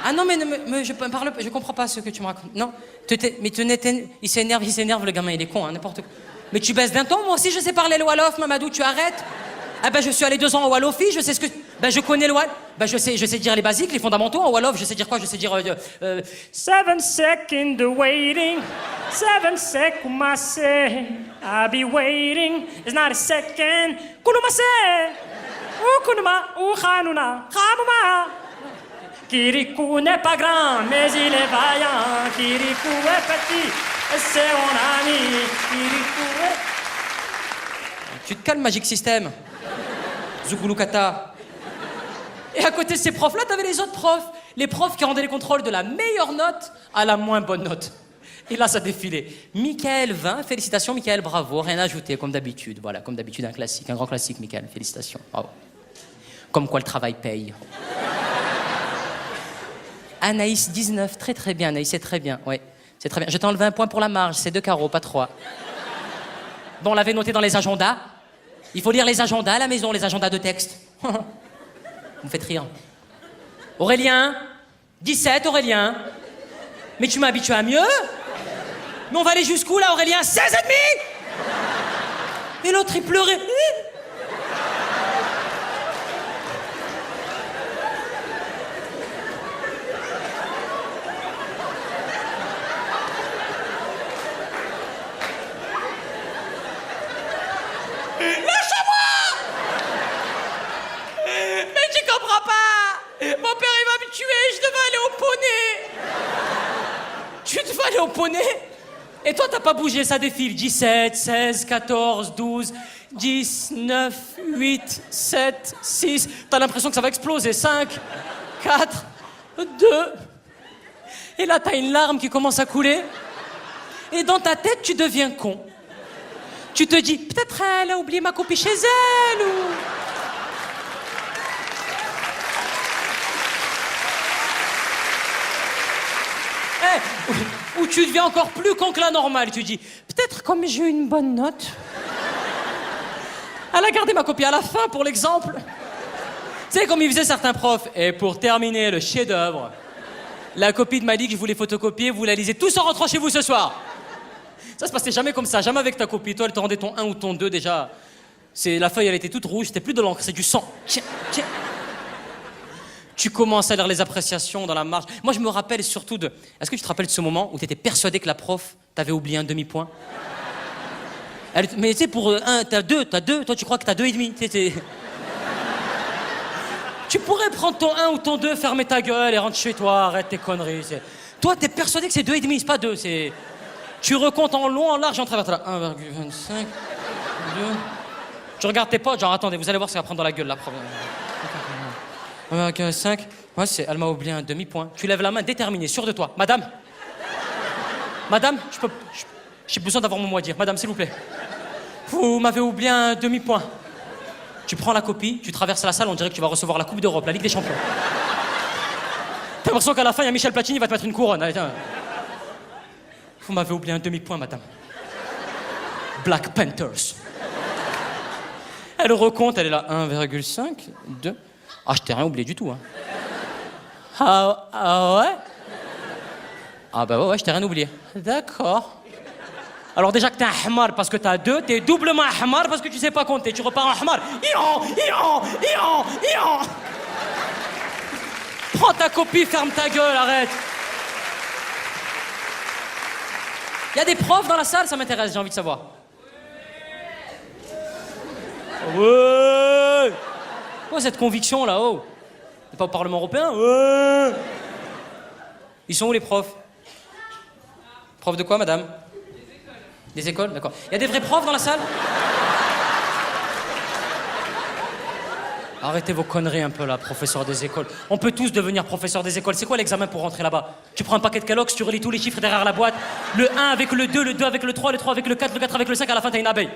Ah non, mais je comprends pas ce que tu me racontes. Non, il s'énerve, le gamin, il est con, hein, n'importe quoi. Mais tu baisses d'un ton, moi aussi je sais parler le Wolof, Mamadou, tu arrêtes. Ah ben je suis allé 2 ans au Wolofi, je sais ce que... Ben je connais le Wolof. Ben je sais dire les basiques, les fondamentaux. En Wolof, je sais dire quoi? Je sais dire... 7 seconds de waiting, 7 seconds massé, I'll be waiting, it's not a second. Kounoumase, ou Kounouma, ou Khanouna, Khamouma. Kirikou n'est pas grand, mais il est vaillant. Kirikou est petit, c'est mon ami. Kirikou est... Tu te calmes, Magic System. Zoukoulou-Kata. Et à côté de ces profs-là, t'avais les autres profs. Les profs qui rendaient les contrôles de la meilleure note à la moins bonne note. Et là, ça défilait. Michael 20, félicitations, Michael, bravo. Rien à ajouter, comme d'habitude. Voilà, comme d'habitude, un classique, un grand classique, Michael, félicitations. Bravo. Comme quoi le travail paye. Anaïs 19, très bien, Anaïs, c'est très bien, ouais. C'est très bien. Je t'ai enlevé un point pour la marge, c'est 2 carreaux, pas 3. Bon, on l'avait noté dans les agendas. Il faut lire les agendas à la maison, les agendas de texte. Vous me faites rire. Aurélien, 17, Aurélien. Mais tu m'as habitué à mieux. Mais on va aller jusqu'où, là, Aurélien? 16 et demi. Et l'autre, il pleurait. veux aller au poney. Et toi, t'as pas bougé, ça défile. 17, 16, 14, 12, 10, 9, 8, 7, 6. T'as l'impression que ça va exploser. 5, 4, 2. Et là, t'as une larme qui commence à couler. Et dans ta tête, tu deviens con. Tu te dis, peut-être elle a oublié ma copie chez elle, ou... Ou tu deviens encore plus con que la normale. Tu dis, peut-être comme j'ai eu une bonne note. Elle a gardé ma copie à la fin, pour l'exemple. Tu sais, comme ils faisaient certains profs. Et pour terminer le chef-d'œuvre, la copie de Malik, je vous l'ai photocopiée, vous la lisez tous en rentrant chez vous ce soir. Ça se passait jamais comme ça, jamais avec ta copie. Toi, elle te rendait ton 1 ou ton 2 déjà. La feuille, elle était toute rouge, c'était plus de l'encre, c'est du sang. Tiens, tiens. Tu commences à lire les appréciations dans la marge. Moi, je me rappelle surtout de... Est-ce que tu te rappelles de ce moment où tu étais persuadé que la prof t'avait oublié un demi-point? Mais tu sais, pour 1, t'as 2. Toi, tu crois que t'as 2,5. Tu pourrais prendre ton 1 ou ton 2, fermer ta gueule et rentre chez toi, arrête tes conneries. Toi, t'es persuadé que c'est 2,5, c'est pas 2, c'est... Tu recomptes en long, en large et en travers. 1,25, 2... Tu regardes tes potes, genre, attendez, vous allez voir ce qu'elle va prendre dans la gueule, la prof. 1,5, ouais, elle m'a oublié un demi-point. Tu lèves la main, déterminé, sûr de toi. Madame, j'ai besoin d'avoir mon mot à dire. Madame, s'il vous plaît. Vous m'avez oublié un demi-point. Tu prends la copie, tu traverses la salle, on dirait que tu vas recevoir la Coupe d'Europe, la Ligue des Champions. T'as l'impression qu'à la fin, il y a Michel Platini, il va te mettre une couronne. Allez, tiens. Vous m'avez oublié un demi-point, madame. Black Panthers. Elle recompte, elle est là. 1,5, 2... Ah, je t'ai rien oublié du tout, hein. Ah ouais? Ah bah ouais, je t'ai rien oublié. D'accord. Alors déjà que t'es un hamar parce que t'as 2, t'es doublement un hamar parce que tu sais pas compter. Tu repars en hamar. Ion. Prends ta copie, ferme ta gueule, arrête. Il y a des profs dans la salle, ça m'intéresse, j'ai envie de savoir. Ouais. Quoi cette conviction là, oh? T'es pas au Parlement européen? Ouais. Ils sont où les profs? Profs de quoi, madame? Des écoles, d'accord. Il y a des vrais profs dans la salle? Arrêtez vos conneries un peu là, professeur des écoles. On peut tous devenir professeur des écoles. C'est quoi l'examen pour rentrer là-bas? Tu prends un paquet de Kellogg's, tu relis tous les chiffres derrière la boîte. Le 1 avec le 2, le 2 avec le 3, le 3 avec le 4, le 4 avec le 5, à la fin t'as une abeille.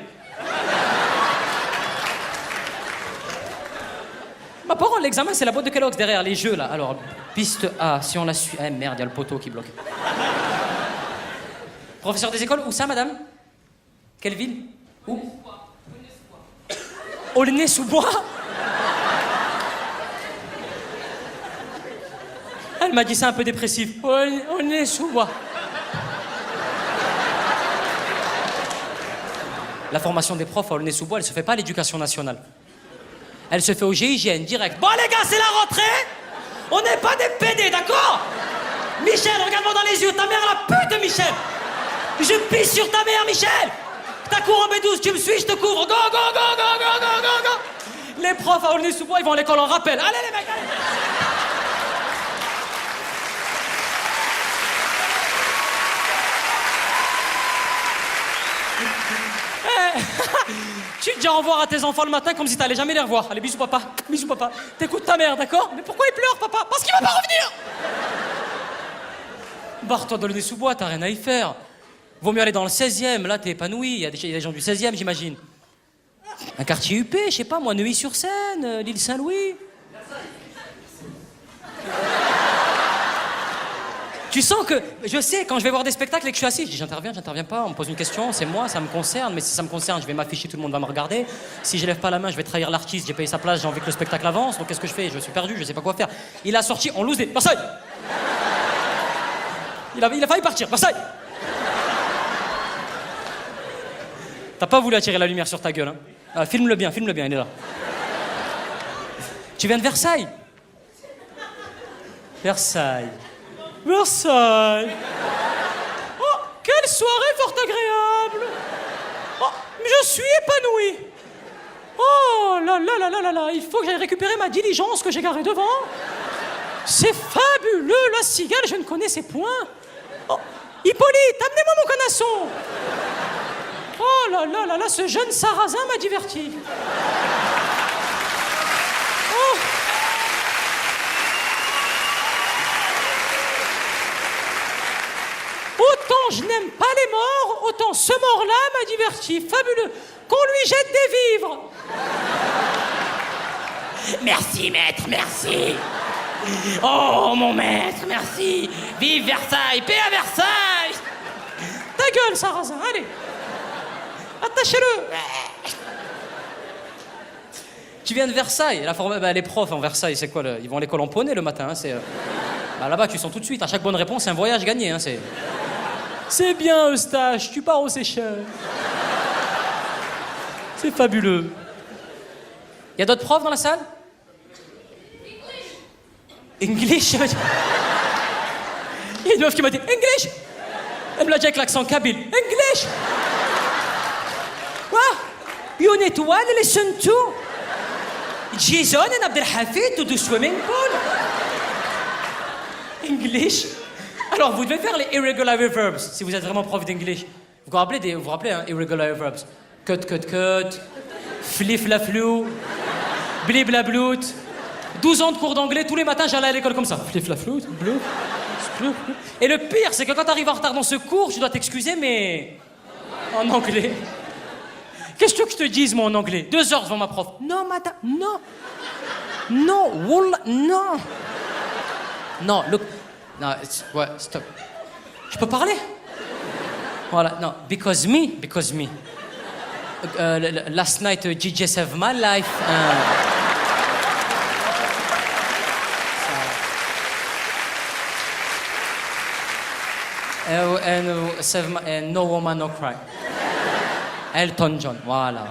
Ma parole, l'examen c'est la boîte de Kellogg's derrière, les jeux là. Alors, piste A, si on la suit... Eh merde, il y a le poteau qui bloque. Professeur des écoles, où ça, madame? Quelle ville? Où? Aulnay-sous-Bois. Elle m'a dit ça un peu dépressif. Aulnay-sous-Bois. La formation des profs à Aulnay-sous-Bois, elle se fait pas à l'éducation nationale. Elle se fait au GIGN direct. Bon les gars, c'est la rentrée. On n'est pas des PD, d'accord? Michel, regarde-moi dans les yeux. Ta mère la pute, Michel. Je pisse sur ta mère, Michel. Ta cour en B12, tu me suis, je te couvre. Go, go, go, go, go, go, go, go. Les profs à Aulnay-sous-Bois, ils vont à l'école en rappel. Allez les mecs, allez. Tu dis au revoir à tes enfants le matin comme si t'allais jamais les revoir. Allez, bisous papa, bisous papa. T'écoutes ta mère, d'accord? Mais pourquoi il pleure, papa? Parce qu'il va pas revenir. Barre-toi d'Aulnay-sous-Bois, t'as rien à y faire. Vaut mieux aller dans le 16e, là t'es épanoui. Il y a des gens du 16e, j'imagine. Un quartier UP, je sais pas moi, Neuilly-sur-Seine, l'île Saint-Louis. Tu sens que, je sais, quand je vais voir des spectacles et que je suis assis, je dis j'interviens pas, on me pose une question, c'est moi, ça me concerne, mais si ça me concerne, je vais m'afficher, tout le monde va me regarder. Si je lève pas la main, je vais trahir l'artiste, j'ai payé sa place, j'ai envie que le spectacle avance, donc qu'est-ce que je fais? Je suis perdu, je sais pas quoi faire. Il a sorti, on loose des... Versailles. Il a failli partir, Versailles. T'as pas voulu attirer la lumière sur ta gueule, hein? Ah, filme-le bien, il est là. Tu viens de Versailles? Versailles. Versailles. Oh, quelle soirée fort agréable. Oh, je suis épanoui. Oh là là là là là là, il faut que j'aille récupérer ma diligence que j'ai garée devant. C'est fabuleux, la cigale, je ne connaissais point. Oh, Hippolyte, amenez-moi mon canasson. Oh là là là là, ce jeune sarrasin m'a diverti. Oh. Autant je n'aime pas les morts, autant ce mort-là m'a diverti. Fabuleux. Qu'on lui jette des vivres. Merci, maître, merci. Oh, mon maître, merci. Vive Versailles, paix à Versailles. Ta gueule, sarrasin, allez. Attachez-le. Tu viens de Versailles. Les profs en Versailles, c'est quoi ils vont à l'école en poney le matin. Là-bas, tu sens tout de suite. À chaque bonne réponse, c'est un voyage gagné. C'est bien, Eustache, tu pars aux Seychelles. C'est fabuleux. Il y a d'autres profs dans la salle? English. Il y a une meuf qui m'a dit English. Elle me l'a dit avec l'accent kabyle. English. Quoi? Unit 1, lesson 2. Jason and Abdelhafid to do swimming pool. English. Alors, vous devez faire les irregular verbs si vous êtes vraiment prof d'English. Vous vous rappelez hein, irregular verbs? Cut, cut, cut. Flif la flou. Blibla blout. 12 ans de cours d'anglais, tous les matins j'allais à l'école comme ça. Flif la flou, blou. Et le pire, c'est que quand t'arrives en retard dans ce cours, je dois t'excuser, mais en anglais. Qu'est-ce que je te dise, moi, en anglais? 2 heures devant ma prof. Non, madame, non. Non, wallah, non. Non, look. Non, ouais, stop. Je peux parler? Voilà, non, because me. Last night, DJ saved my life. And no woman, no cry. Elton John, voilà.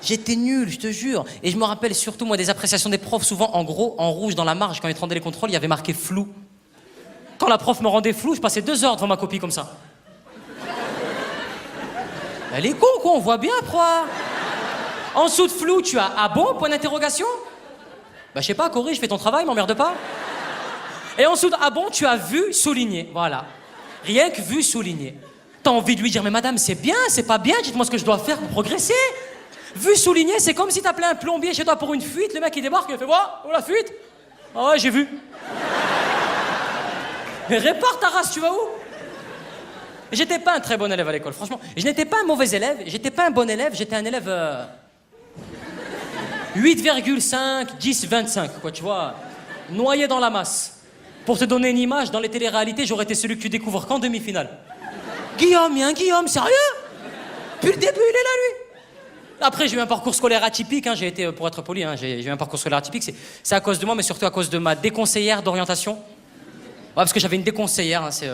J'étais nul, je te jure. Et je me rappelle surtout, moi, des appréciations des profs, souvent, en gros, en rouge, dans la marge, quand ils rendaient les contrôles, il y avait marqué flou. Quand la prof me rendait flou, je passais 2 heures devant ma copie comme ça. Elle est con, quoi, on voit bien, quoi. En dessous de flou, tu as « Ah bon ?» point d'interrogation. Je sais pas, corrige, fais ton travail, m'emmerde pas. Et en dessous de « Ah bon ?» tu as vu, souligné, voilà. Rien que vu, souligné. T'as envie de lui dire « Mais madame, c'est bien, c'est pas bien, dites-moi ce que je dois faire pour progresser. » Vu, souligné, c'est comme si t'appelais un plombier chez toi pour une fuite, le mec il débarque, il fait « Oh, la fuite ?»« Ah ouais, j'ai vu. » Mais répare ta race, tu vas où? J'étais pas un très bon élève à l'école, franchement. Je n'étais pas un mauvais élève, j'étais pas un bon élève, j'étais un élève 8,5, 10, 25, quoi, tu vois, noyé dans la masse. Pour te donner une image, dans les téléréalités, j'aurais été celui que tu découvres qu'en demi-finale. Guillaume, il y a un Guillaume, sérieux? Depuis le début, il est là, lui. Après, j'ai eu un parcours scolaire atypique, hein, j'ai été, pour être poli, hein, j'ai eu un parcours scolaire atypique, c'est à cause de moi, mais surtout à cause de ma déconseillère d'orientation. Ouais, parce que j'avais une déconseillère, hein, c'est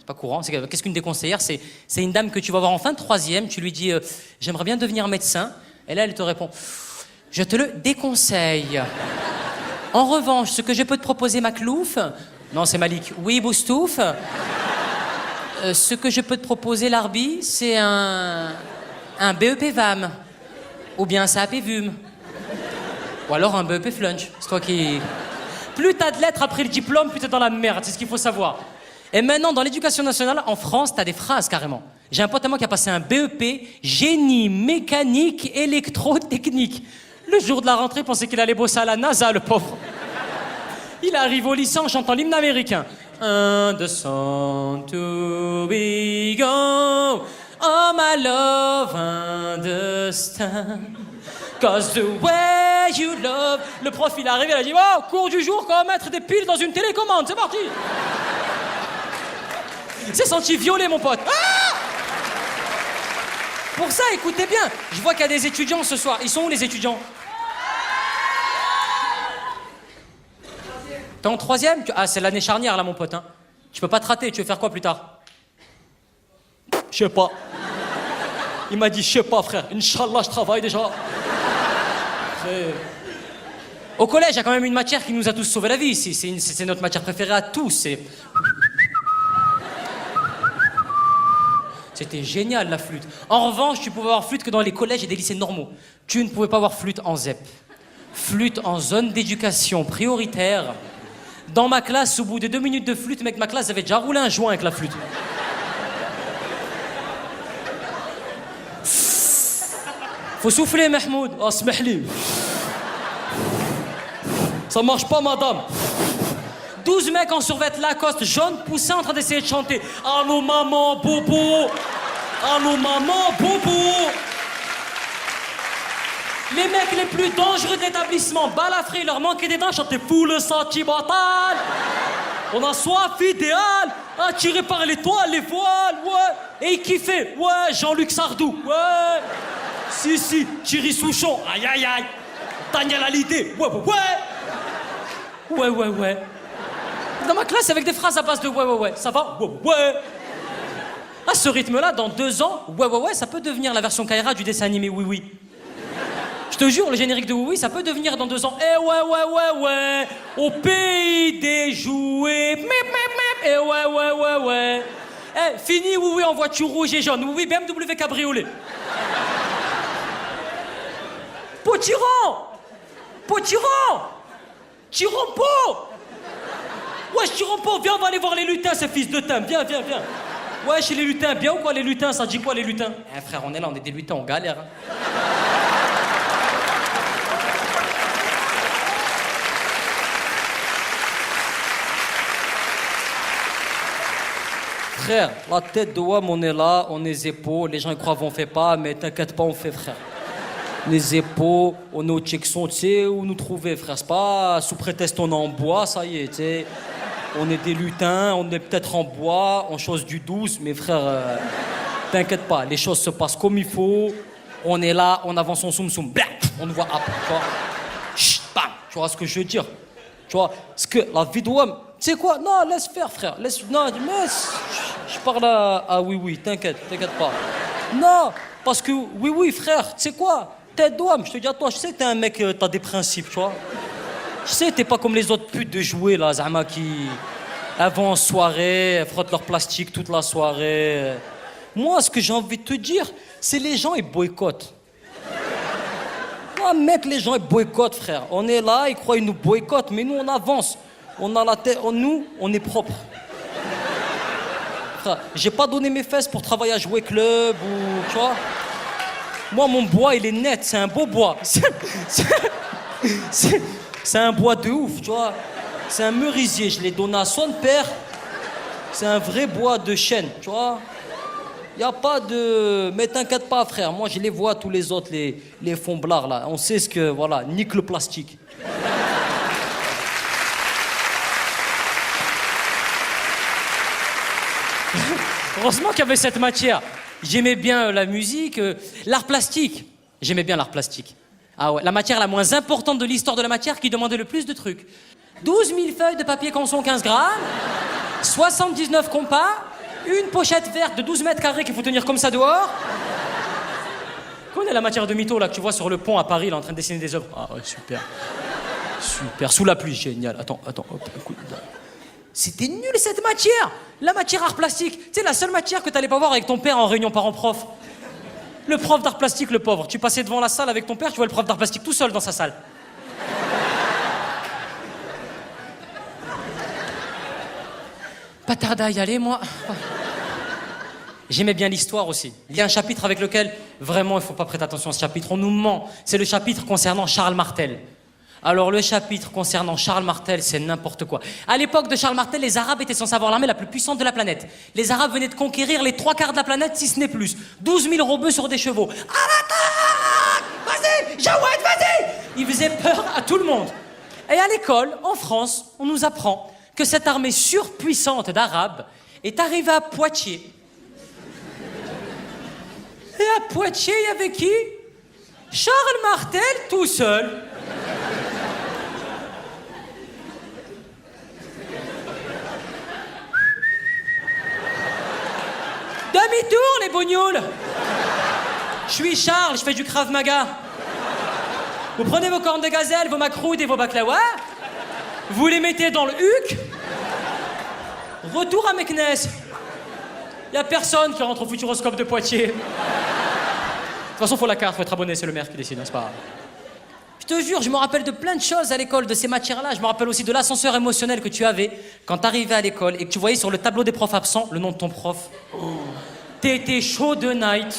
pas courant. Qu'est-ce qu'une déconseillère? C'est une dame que tu vas voir en fin de 3e, tu lui dis j'aimerais bien devenir médecin. Et là, elle te répond je te le déconseille. En revanche, ce que je peux te proposer, Maclouf. Non, c'est Malik. Oui, Boustouf. Ce que je peux te proposer, Larbi, c'est un BEP VAM. Ou bien un SAP VUM. Ou alors un BEP Flunch. C'est toi qui. Plus t'as de lettres après le diplôme, plus t'es dans la merde, c'est ce qu'il faut savoir. Et maintenant, dans l'éducation nationale, en France, t'as des phrases carrément. J'ai un pote à moi qui a passé un BEP génie mécanique électrotechnique. Le jour de la rentrée, il pensait qu'il allait bosser à la NASA, le pauvre. Il arrive au lycée en chantant l'hymne américain. Understand to be go. Oh my love, understand. Cause the way you love. Le prof, il est arrivé, il a dit oh, cours du jour, comment mettre des piles dans une télécommande, c'est parti. Il s'est senti violé, mon pote. Ah! Pour ça, écoutez bien, je vois qu'il y a des étudiants ce soir. Ils sont où, les étudiants? T'es en 3e? Ah, c'est l'année charnière, là, mon pote. Hein. Tu peux pas te rater, tu veux faire quoi plus tard? Je sais pas. Il m'a dit, je sais pas, frère. Inch'Allah, je travaille déjà. Au collège, il y a quand même une matière qui nous a tous sauvé la vie. C'est notre matière préférée à tous. C'était génial, la flûte. En revanche, tu pouvais avoir flûte que dans les collèges et des lycées normaux. Tu ne pouvais pas avoir flûte en ZEP. Flûte en zone d'éducation prioritaire. Dans ma classe, au bout de 2 minutes de flûte, mec, ma classe avait déjà roulé un joint avec la flûte. Faut souffler, Mahmoud. Oh, smahli. Ça marche pas, madame. 12 mecs en survêt Lacoste, jaune poussé en train d'essayer de chanter. Allô, maman, bobo. Allô, maman, bobo. Les mecs les plus dangereux de l'établissement, balafrés, leur manquait des dents, chantaient fou le sentimental. On a soif idéal, attiré par l'étoile, les voiles, ouais. Et ils kiffaient, ouais, Jean-Luc Sardou, ouais. Si, Thierry Souchon, aïe, aïe, aïe. Daniel Hallyday, ouais. Dans ma classe, avec des phrases à base de ouais, ça va, ouais. À ce rythme-là, dans 2 ans, ouais, ça peut devenir la version Kaira du dessin animé Oui. Je te jure, le générique de Oui, ça peut devenir dans 2 ans. Eh ouais, au pays des jouets. Eh ouais. Eh, fini Oui en voiture rouge et jaune. Oui, BMW cabriolet. Potiron, Tirompo. Ouais, Tirompo, viens, on va aller voir les lutins, ces fils de thym. Viens. Ouais, chez les lutins, bien ou quoi les lutins? Ça dit quoi les lutins? Eh frère, on est là, on est des lutins, on galère. Hein. Frère, la tête de WAM, on est là, on est zépo, les gens ils croient qu'on fait pas, mais t'inquiète pas, on fait, frère. Les zépos, on est au Tchekson, tu sais où nous trouver, frère. C'est pas sous prétexte on est en bois, ça y est, tu sais. On est des lutins, on est peut-être en bois, on chose du 12, mais frère, t'inquiète pas, les choses se passent comme il faut. On est là, on avance en soum, black, on nous voit après, tu vois. Chut, bam, tu vois ce que je veux dire? Tu vois, parce que la vie de WAM, tu sais quoi? Non, laisse faire, frère. Non, mais je parle à Oui, t'inquiète pas. Non, parce que oui, frère, tu sais quoi? Tête de WAM, je te dis à toi, je sais que t'es un mec, t'as des principes, tu vois. Je sais, t'es pas comme les autres putes de jouets, là, Zama, qui... Elles vont en soirée, elles frottent leur plastique toute la soirée. Moi, ce que j'ai envie de te dire, c'est les gens, ils boycottent. Ah, mec, les gens, ils boycottent, frère. On est là, ils croient qu'ils nous boycottent, mais nous, on avance. On a la tête... Nous, on est propre. Frère, j'ai pas donné mes fesses pour travailler à jouer club ou... Tu vois? Moi, mon bois, il est net, c'est un beau bois. C'est un bois de ouf, tu vois. C'est un merisier, je l'ai donné à son père. C'est un vrai bois de chêne, tu vois. Y a pas de... Mais t'inquiète pas, frère, moi je les vois, tous les autres, les fonds blards, là. On sait ce que... Voilà, nique le plastique. Heureusement qu'il y avait cette matière. J'aimais bien la musique, l'art plastique. J'aimais bien l'art plastique. Ah ouais, la matière la moins importante de l'histoire de la matière qui demandait le plus de trucs. 12 000 feuilles de papier canson 15 grammes, 79 compas, une pochette verte de 12 mètres carrés qu'il faut tenir comme ça dehors. Connais la matière de mytho là que tu vois sur le pont à Paris là en train de dessiner des œuvres. Ah ouais, super. Sous la pluie, génial. Attends, hop, écoute. C'était nul cette matière. La matière art plastique. Tu sais, la seule matière que t'allais pas voir avec ton père en réunion parents-prof. Le prof d'art plastique, le pauvre. Tu passais devant la salle avec ton père, tu vois le prof d'art plastique tout seul dans sa salle. Pas tarder à y aller, moi. J'aimais bien l'histoire aussi. Il y a un chapitre avec lequel, vraiment, il faut pas prêter attention à ce chapitre. On nous ment. C'est le chapitre concernant Charles Martel. Alors, le chapitre concernant Charles Martel, c'est n'importe quoi. À l'époque de Charles Martel, les Arabes étaient censés avoir l'armée la plus puissante de la planète. Les Arabes venaient de conquérir les 3/4 de la planète, si ce n'est plus. 12 000 robots sur des chevaux. À l'attaque! Vas-y! Jawed, vas-y! Ils faisaient peur à tout le monde. Et à l'école, en France, on nous apprend que cette armée surpuissante d'Arabes est arrivée à Poitiers. Et à Poitiers, il y avait qui? Charles Martel tout seul. Demi-tour, les bognoules. Je suis Charles, je fais du Krav Maga. Vous prenez vos cornes de gazelle, vos macroudes et vos baklawas, vous les mettez dans le huc. Retour à Meknès. Y a personne qui rentre au Futuroscope de Poitiers. De toute façon, faut la carte, faut être abonné, c'est le maire qui décide, c'est pas grave. Je te jure, je me rappelle de plein de choses à l'école, de ces matières-là. Je me rappelle aussi de l'ascenseur émotionnel que tu avais quand t'arrivais à l'école et que tu voyais sur le tableau des profs absents le nom de ton prof. Oh. T'étais chaud de night.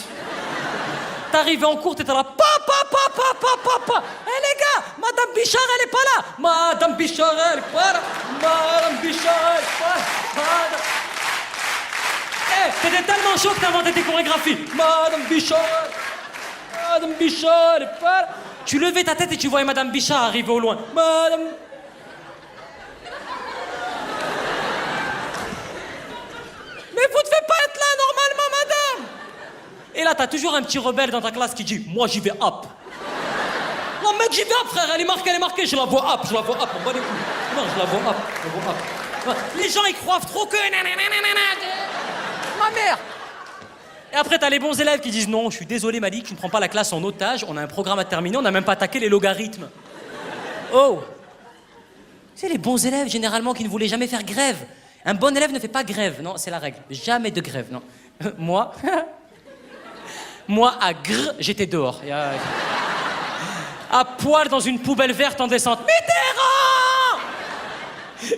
T'arrivais en cours, t'étais là, pop! hop. Eh les gars, Madame Bichard, elle est pas là. Madame Bichard, elle est pas là. Madame Bichard, elle est pas là. Madame... Eh, t'étais tellement chaud que t'as inventé tes chorégraphies. Madame Bichard, elle est pas là. Tu levais ta tête et tu voyais Madame Bichard arriver au loin. Madame... Mais vous devez pas être là normalement, madame. Et là, t'as toujours un petit rebelle dans ta classe qui dit « Moi, j'y vais up ». Non, mec, j'y vais up, frère. Elle est marquée. Je la vois up. On bat les couilles. Non, je la vois up. Les gens, ils croient trop que... Ma mère. Et après, t'as les bons élèves qui disent « Non, je suis désolé, Malik, tu ne prends pas la classe en otage. On a un programme à terminer. On n'a même pas attaqué les logarithmes. » Oh. C'est les bons élèves, généralement, qui ne voulaient jamais faire grève. Un bon élève ne fait pas grève. Non, c'est la règle. Jamais de grève, non. Moi, à Gr, j'étais dehors. À poil dans une poubelle verte en descente. Mitterrand!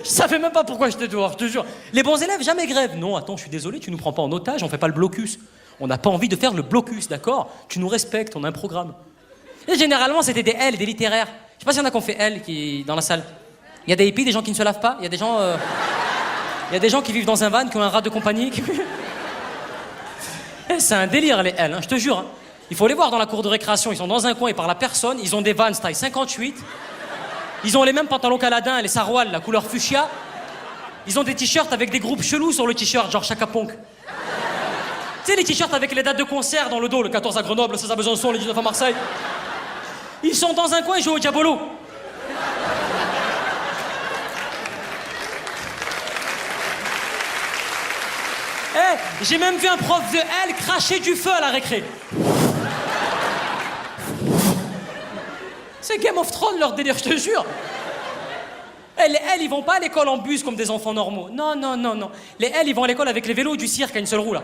Je savais même pas pourquoi j'étais dehors, je te jure. Les bons élèves, jamais grève. Non, attends, je suis désolé, tu nous prends pas en otage, on fait pas le blocus. On n'a pas envie de faire le blocus, d'accord? Tu nous respectes, on a un programme. Et généralement, c'était des L, des littéraires. Je sais pas s'il y en a qui ont fait L dans la salle. Il y a des hippies, des gens qui ne se lavent pas. Il y a des gens... Il y a des gens qui vivent dans un van, qui ont un rat de compagnie. C'est un délire, les L, hein, je te jure. Hein. Il faut les voir dans la cour de récréation. Ils sont dans un coin, ils parlent à personne. Ils ont des Vans taille 58. Ils ont les mêmes pantalons qu'Aladin, les sarouals, la couleur fuchsia. Ils ont des t-shirts avec des groupes chelous sur le t-shirt, genre Chaka Ponk. Tu sais, les t-shirts avec les dates de concert dans le dos, le 14 à Grenoble, le 16 à Besançon, le 19 à Marseille. Ils sont dans un coin, ils jouent au Diabolo. J'ai même vu un prof de L cracher du feu à la récré. C'est Game of Thrones leur délire, je te jure. Les L, ils vont pas à l'école en bus comme des enfants normaux. Non. Les L, ils vont à l'école avec les vélos du cirque à une seule roue, là.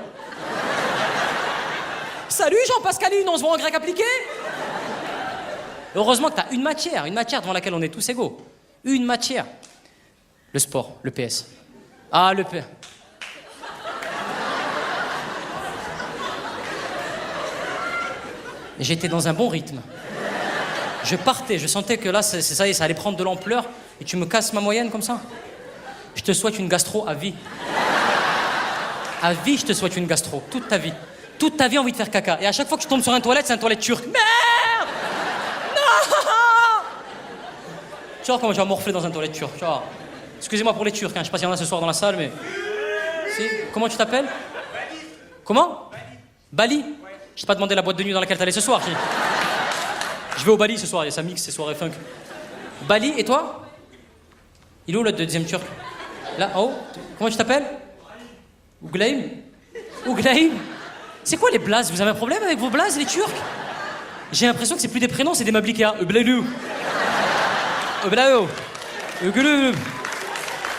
Salut Jean-Pascaline, on se voit en grec appliqué. Heureusement que t'as une matière devant laquelle on est tous égaux. Une matière. Le sport, le PS. Ah, le PS. J'étais dans un bon rythme. Je partais, je sentais que là, ça y est, ça allait prendre de l'ampleur. Et tu me casses ma moyenne comme ça? Je te souhaite une gastro à vie. À vie, je te souhaite une gastro. Toute ta vie. Toute ta vie, envie de faire caca. Et à chaque fois que tu tombes sur une toilette, c'est une toilette turque. Merde! Non! Tu vois comment je vais morfler dans une toilette turque, tu vois. Excusez-moi pour les Turcs, hein. Je sais pas s'il y en a ce soir dans la salle, mais... Si. Comment tu t'appelles? Comment? Bali? Je t'ai pas demandé la boîte de nuit dans laquelle t'allais ce soir. Je vais au Bali ce soir, il y a sa mix, c'est soirée funk. Bali, et toi? Il est où le deuxième turc? Là, en haut? Comment tu t'appelles? Ouglaim? Ouglaim? C'est quoi les blazes? Vous avez un problème avec vos blazes, les Turcs? J'ai l'impression que c'est plus des prénoms, c'est des meubles Ikea. Ublailou. Ublailou. Ublailou.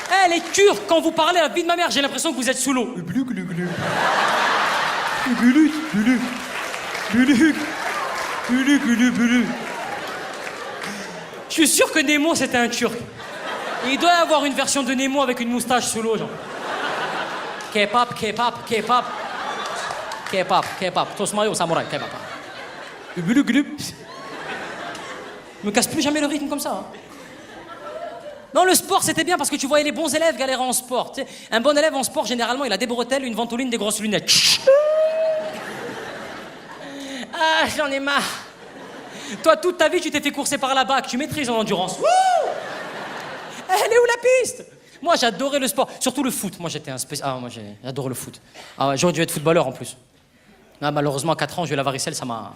Eh, les Turcs, quand vous parlez à la vie de ma mère, j'ai l'impression que vous êtes sous l'eau. Ublailou. Je suis sûr que Nemo c'était un Turc. Et il doit y avoir une version de Nemo avec une moustache sous l'eau, genre. K-pop. Tosmayo samouraï, K-pop. Me casse plus jamais le rythme comme ça. Hein. Non, le sport, c'était bien parce que tu voyais les bons élèves galérer en sport. Tu sais, un bon élève en sport, généralement, il a des bretelles, une ventoline, des grosses lunettes. Ah, j'en ai marre. Toi, toute ta vie, tu t'es fait courser par la BAC. Tu maîtrises en endurance. Wouh! Elle est où la piste? Moi, j'adorais le sport. Surtout le foot. Moi, j'étais un spécial... Ah, moi, j'adore le foot. Ah, ouais, j'aurais dû être footballeur, en plus. Ah, malheureusement, à 4 ans, j'ai eu la varicelle, ça m'a...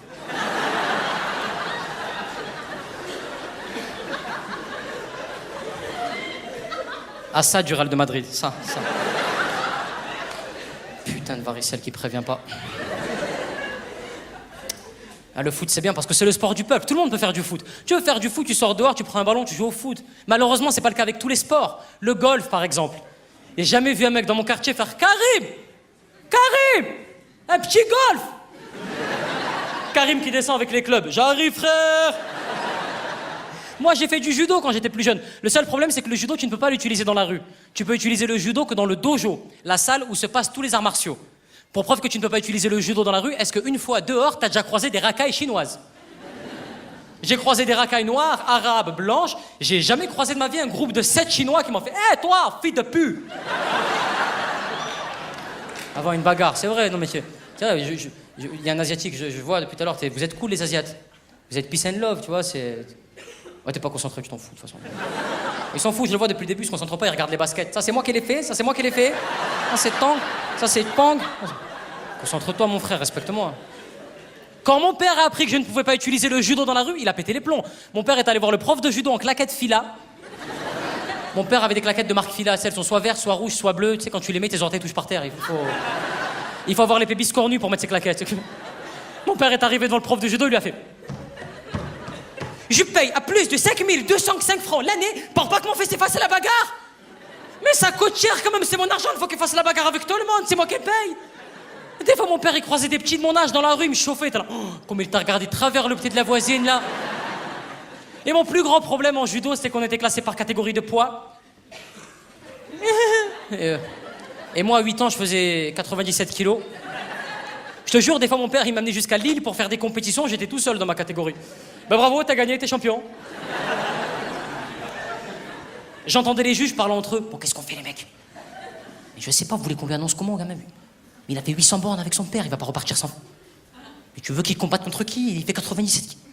Ah, ça, du Real de Madrid. Ça. Putain de varicelle qui prévient pas. Ah, le foot, c'est bien parce que c'est le sport du peuple. Tout le monde peut faire du foot. Tu veux faire du foot, tu sors dehors, tu prends un ballon, tu joues au foot. Malheureusement, c'est pas le cas avec tous les sports. Le golf, par exemple. J'ai jamais vu un mec dans mon quartier faire Karim, un petit golf. Karim qui descend avec les clubs. J'arrive, frère. Moi, j'ai fait du judo quand j'étais plus jeune. Le seul problème, c'est que le judo, tu ne peux pas l'utiliser dans la rue. Tu peux utiliser le judo que dans le dojo, la salle où se passent tous les arts martiaux. Pour preuve que tu ne peux pas utiliser le judo dans la rue, est-ce qu'une fois dehors, t'as déjà croisé des racailles chinoises? J'ai croisé des racailles noires, arabes, blanches. J'ai jamais croisé de ma vie un groupe de 7 Chinois qui m'ont fait « Hé, toi, fille de pu !» Avant une bagarre, c'est vrai, non mais il y a un Asiatique, je vois depuis tout à l'heure, vous êtes cool les Asiates. Vous êtes peace and love, tu vois, c'est... Ouais, t'es pas concentré, tu t'en fous de toute façon. Ils s'en foutent, je le vois depuis le début, ils se concentrent pas, ils regardent les baskets. Ça c'est moi qui l'ai fait, ça c'est moi qui l'ai fait. Ça c'est Tang, ça c'est Pang. Concentre-toi mon frère, respecte-moi. Quand mon père a appris que je ne pouvais pas utiliser le judo dans la rue, il a pété les plombs. Mon père est allé voir le prof de judo en claquettes Fila. Mon père avait des claquettes de marque Fila, elles sont soit vertes, soit rouges, soit bleues. Tu sais, quand tu les mets, tes orteils touchent par terre. Il faut avoir les pébis cornus pour mettre ses claquettes. Mon père est arrivé devant le prof de judo, il lui a fait... Je paye à plus de 5205 francs l'année pour pas que mon fils fasse la bagarre. Mais ça coûte cher quand même, c'est mon argent, il faut qu'il fasse la bagarre avec tout le monde, c'est moi qui paye. Des fois, mon père, il croisait des petits de mon âge dans la rue, il me chauffait, il était là, oh, comme il t'a regardé de travers le petit de la voisine, là. Et mon plus grand problème en judo, c'était qu'on était classé par catégorie de poids. Et moi, à 8 ans, je faisais 97 kilos. Je te jure, des fois, mon père, il m'amenait jusqu'à Lille pour faire des compétitions, j'étais tout seul dans ma catégorie. Ben bravo, t'as gagné, t'es champion. J'entendais les juges parler entre eux. Bon, qu'est-ce qu'on fait, les mecs? Et je sais pas, vous voulez qu'on lui annonce comment, quand même? Mais il a fait 800 bornes avec son père, il va pas repartir sans. Mais tu veux qu'il combatte contre qui? Il fait 97 kilos.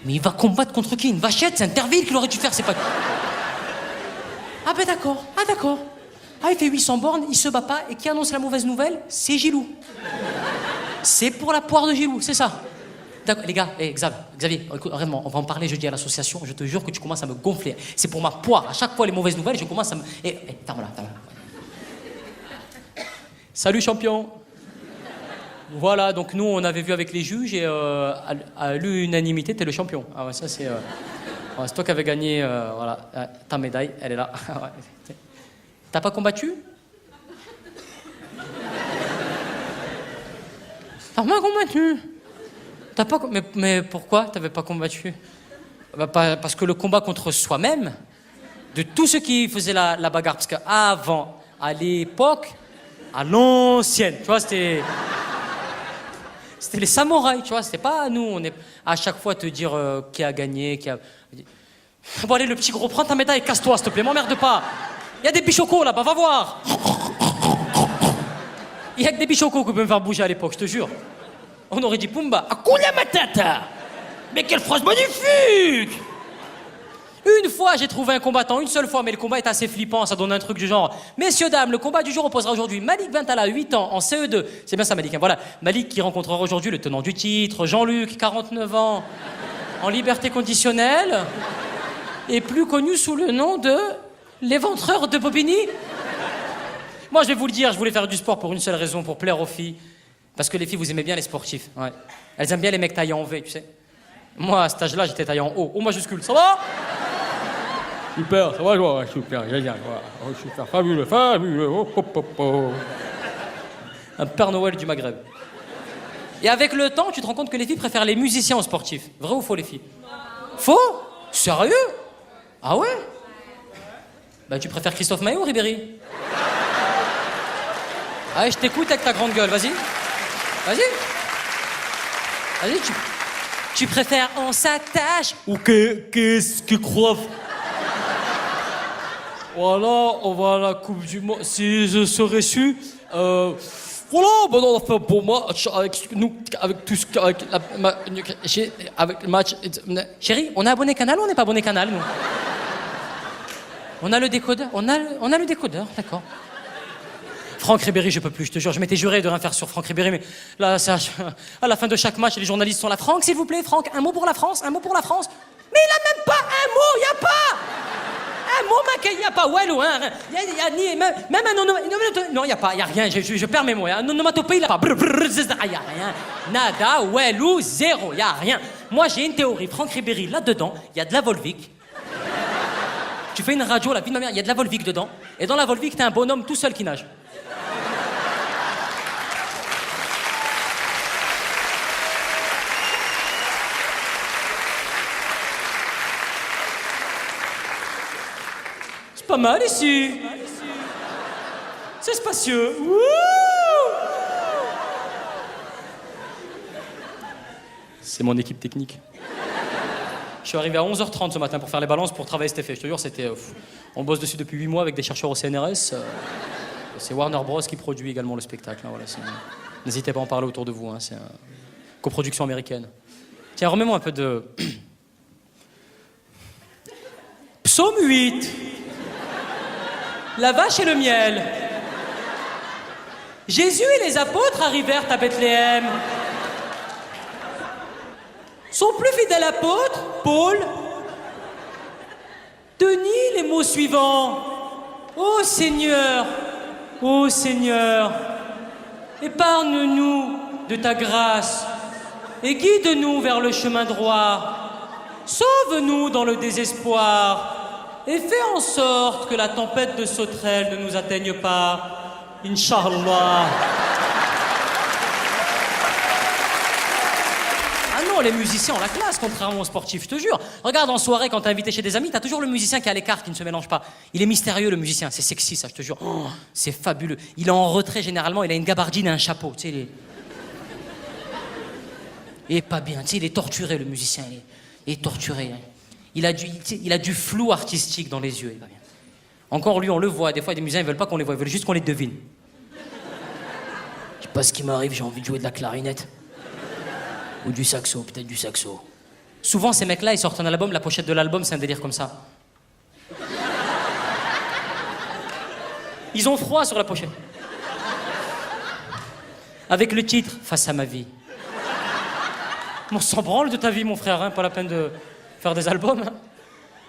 Mais il va combattre contre qui? Une vachette? C'est Interville qu'il aurait dû faire, c'est pas... Ah ben d'accord, Ah, il fait 800 bornes, il se bat pas, et qui annonce la mauvaise nouvelle? C'est Gilou. C'est pour la poire de Gilou, c'est ça. D'accord, les gars, Xavier, écoute, vraiment, on va en parler jeudi à l'association, je te jure que tu commences à me gonfler. C'est pour ma poire, à chaque fois les mauvaises nouvelles, je commence à me... ferme-la. Salut champion. Voilà, donc nous, on avait vu avec les juges et à l'unanimité, t'es le champion. Ah ouais, ça c'est... c'est toi qui avais gagné, voilà, ta médaille, elle est là. T'as pas combattu? T'as pas combattu? T'as pas... Mais pourquoi t'avais pas combattu? Parce que le combat contre soi-même, de tous ceux qui faisaient la bagarre, parce qu'avant, à l'époque, à l'ancienne, tu vois, c'était les samouraïs, tu vois, c'était pas nous, on est à chaque fois te dire qui a gagné, qui a... Bon allez, le petit gros, prends ta médaille, casse-toi, s'il te plaît, m'emmerde pas. Il y a des bichocos là-bas, va voir. Il y a que des bichocos qui peuvent me faire bouger à l'époque, je te jure. On aurait dit Pumba, Hakuna Matata. Mais quelle phrase magnifique! Une fois, j'ai trouvé un combattant, une seule fois, mais le combat est assez flippant, ça donne un truc du genre. Messieurs, dames, le combat du jour opposera aujourd'hui Malik Bentala, 8 ans, en CE2. C'est bien ça, Malik, hein, voilà. Malik qui rencontrera aujourd'hui le tenant du titre, Jean-Luc, 49 ans, en liberté conditionnelle, et plus connu sous le nom de l'éventreur de Bobigny. Moi, je vais vous le dire, je voulais faire du sport pour une seule raison, pour plaire aux filles. Parce que les filles, vous aimez bien les sportifs, ouais. Elles aiment bien les mecs taillés en V, tu sais. Moi, à cet âge-là, j'étais taillé en O majuscule. Ça va? Super, ça va, ouais, super, génial, ouais, super, fabuleux, Un Père Noël du Maghreb. Et avec le temps, tu te rends compte que les filles préfèrent les musiciens aux sportifs. Vrai ou faux, les filles? Faux? Sérieux? Ah ouais? Bah, tu préfères Christophe Maé ou Ribéry? Allez, je t'écoute avec ta grande gueule, vas-y. Vas-y, tu préfères on s'attache ou qu'est-ce que croient? Voilà, on va à la Coupe du Monde. Si je serais su, voilà, maintenant on va faire un bon match avec nous, avec tout ce avec avec le match. Chérie, on est abonné canal ou on n'est pas abonné canal, nous? On a le décodeur, on a le décodeur, d'accord. Franck Ribéry, je peux plus, je te jure, je m'étais juré de rien faire sur Franck Ribéry, mais là, ça, à la fin de chaque match, les journalistes sont là. Franck, s'il vous plaît, Franck, un mot pour la France, un mot pour la France. Mais il a même pas un mot, y a pas un mot, mec, y a pas, ouais, hein, y a ni, même un onomatopée, non, y a pas, y a rien, je perds mes mots, un onomatopée, il a pas, y a rien, nada, wellou, zéro, y a rien. Moi, j'ai une théorie, Franck Ribéry, là-dedans, y a de la Volvic. Tu fais une radio, la vie de ma mère, y a de la Volvic dedans, et dans la Volvic, t'as un bonhomme tout seul qui nage. Pas mal ici. C'est spacieux. Wouh! C'est mon équipe technique. Je suis arrivé à 11h30 ce matin pour faire les balances, pour travailler cet effet. Je te jure, c'était... on bosse dessus depuis 8 mois avec des chercheurs au CNRS. C'est Warner Bros qui produit également le spectacle. Hein, voilà, n'hésitez pas à en parler autour de vous. Hein, c'est une coproduction américaine. Tiens, remets-moi un peu de... Psaume 8. La vache et le miel. Jésus et les apôtres arrivèrent à Bethléem. Son plus fidèle apôtre, Paul, tenit les mots suivants. Ô Seigneur, épargne-nous de ta grâce et guide-nous vers le chemin droit. Sauve-nous dans le désespoir et fais en sorte que la tempête de sauterelles ne nous atteigne pas. Inch'Allah. Ah non, les musiciens ont la classe, contrairement aux sportifs, je te jure. Regarde, en soirée, quand t'es invité chez des amis, t'as toujours le musicien qui est à l'écart, qui ne se mélange pas. Il est mystérieux, le musicien. C'est sexy, ça, je te jure. Oh, c'est fabuleux. Il est en retrait, généralement. Il a une gabardine et un chapeau. Tu sais, il est pas bien. Tu sais, il est torturé, le musicien. Il est torturé. Hein. Il a du flou artistique dans les yeux. Il va bien. Encore lui, on le voit. Des fois, il y a des musiciens, ils veulent pas qu'on les voit. Ils veulent juste qu'on les devine. Je sais pas ce qui m'arrive. J'ai envie de jouer de la clarinette. Ou du saxo, peut-être du saxo. Souvent, ces mecs-là, ils sortent un album, la pochette de l'album, c'est un délire comme ça. Ils ont froid sur la pochette. Avec le titre « Face à ma vie ». On s'en branle de ta vie, mon frère, hein, pas la peine de faire des albums. Hein.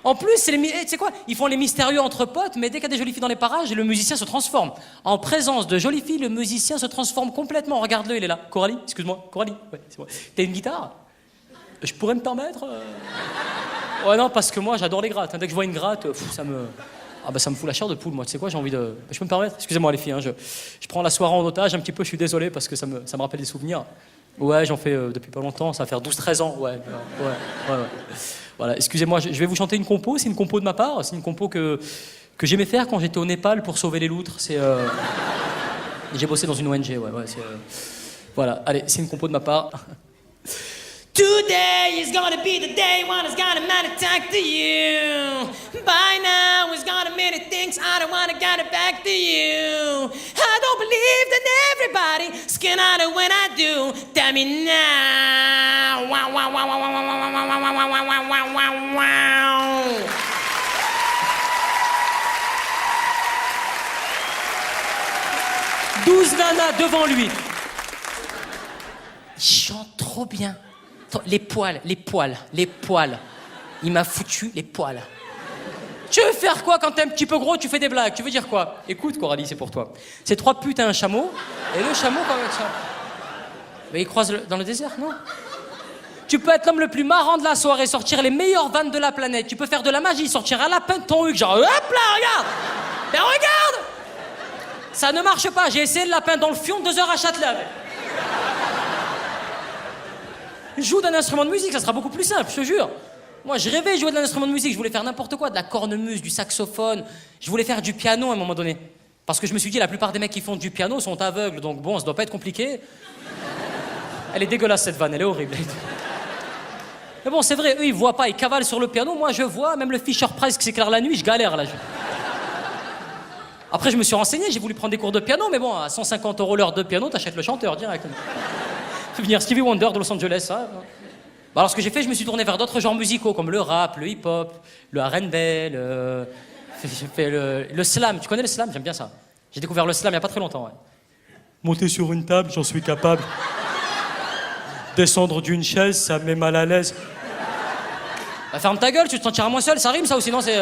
En plus, tu sais quoi, ils font les mystérieux entre potes, mais dès qu'il y a des jolies filles dans les parages, le musicien se transforme. En présence de jolies filles, le musicien se transforme complètement. Regarde-le, il est là. Coralie, excuse-moi, Coralie, ouais, c'est moi. T'as une guitare? Je pourrais me permettre Ouais, non, parce que moi, j'adore les grattes. Hein. Dès que je vois une gratte, ça me fout la chair de poule, moi. Tu sais quoi, j'ai envie de... Je peux me permettre? Excusez-moi, les filles, hein, je prends la soirée en otage un petit peu, je suis désolé, parce que ça me rappelle des souvenirs. Ouais, j'en fais depuis pas longtemps, ça va faire 12-13 ans, ouais. Voilà, excusez-moi, je vais vous chanter une compo, c'est une compo de ma part, c'est une compo que j'aimais faire quand j'étais au Népal pour sauver les loutres, j'ai bossé dans une ONG, voilà, allez, c'est une compo de ma part. Today is gonna be the day when it's gonna matter talk to you. By now it's gonna many things I don't wanna get it back to you. I don't believe that everybody skin out of when I do. Tell me now. Wow, wow, wow, wow, wow, wow, wow, wow, wow, wow, wow, wow, wow. Douze nanas devant lui. Il chante trop bien. Les poils. Il m'a foutu les poils. Tu veux faire quoi quand t'es un petit peu gros, tu fais des blagues? Tu veux dire quoi? Écoute, Coralie, c'est pour toi. C'est 3 putes et un chameau. Et le chameau, quand même, ça. Mais il croise dans le désert, non? Tu peux être l'homme le plus marrant de la soirée, sortir les meilleures vannes de la planète. Tu peux faire de la magie, sortir un lapin de ton huc, genre hop là, regarde! Mais regarde! Ça ne marche pas. J'ai essayé le lapin dans le fion 2 heures à Châtelet. Joue d'un instrument de musique, ça sera beaucoup plus simple, je te jure. Moi, je rêvais de jouer d'un instrument de musique, je voulais faire n'importe quoi, de la cornemuse, du saxophone, je voulais faire du piano à un moment donné. Parce que je me suis dit, la plupart des mecs qui font du piano sont aveugles, donc bon, ça doit pas être compliqué. Elle est dégueulasse, cette vanne, elle est horrible. Mais bon, c'est vrai, eux, ils voient pas, ils cavalent sur le piano, moi, je vois, même le Fisher Price qui s'éclaire la nuit, je galère, là. Après, je me suis renseigné, j'ai voulu prendre des cours de piano, mais bon, à 150 € l'heure de piano, t'achètes le chanteur direct. Fais venir Stevie Wonder de Los Angeles, ça. Bah alors ce que j'ai fait, je me suis tourné vers d'autres genres musicaux comme le rap, le hip-hop, le R&B, j'ai fait le slam. Tu connais le slam? J'aime bien ça. J'ai découvert le slam il y a pas très longtemps. Ouais. Monter sur une table, j'en suis capable. Descendre d'une chaise, ça me met mal à l'aise. Bah ferme ta gueule, tu te sentiras moins seul. Ça rime ça ou sinon c'est...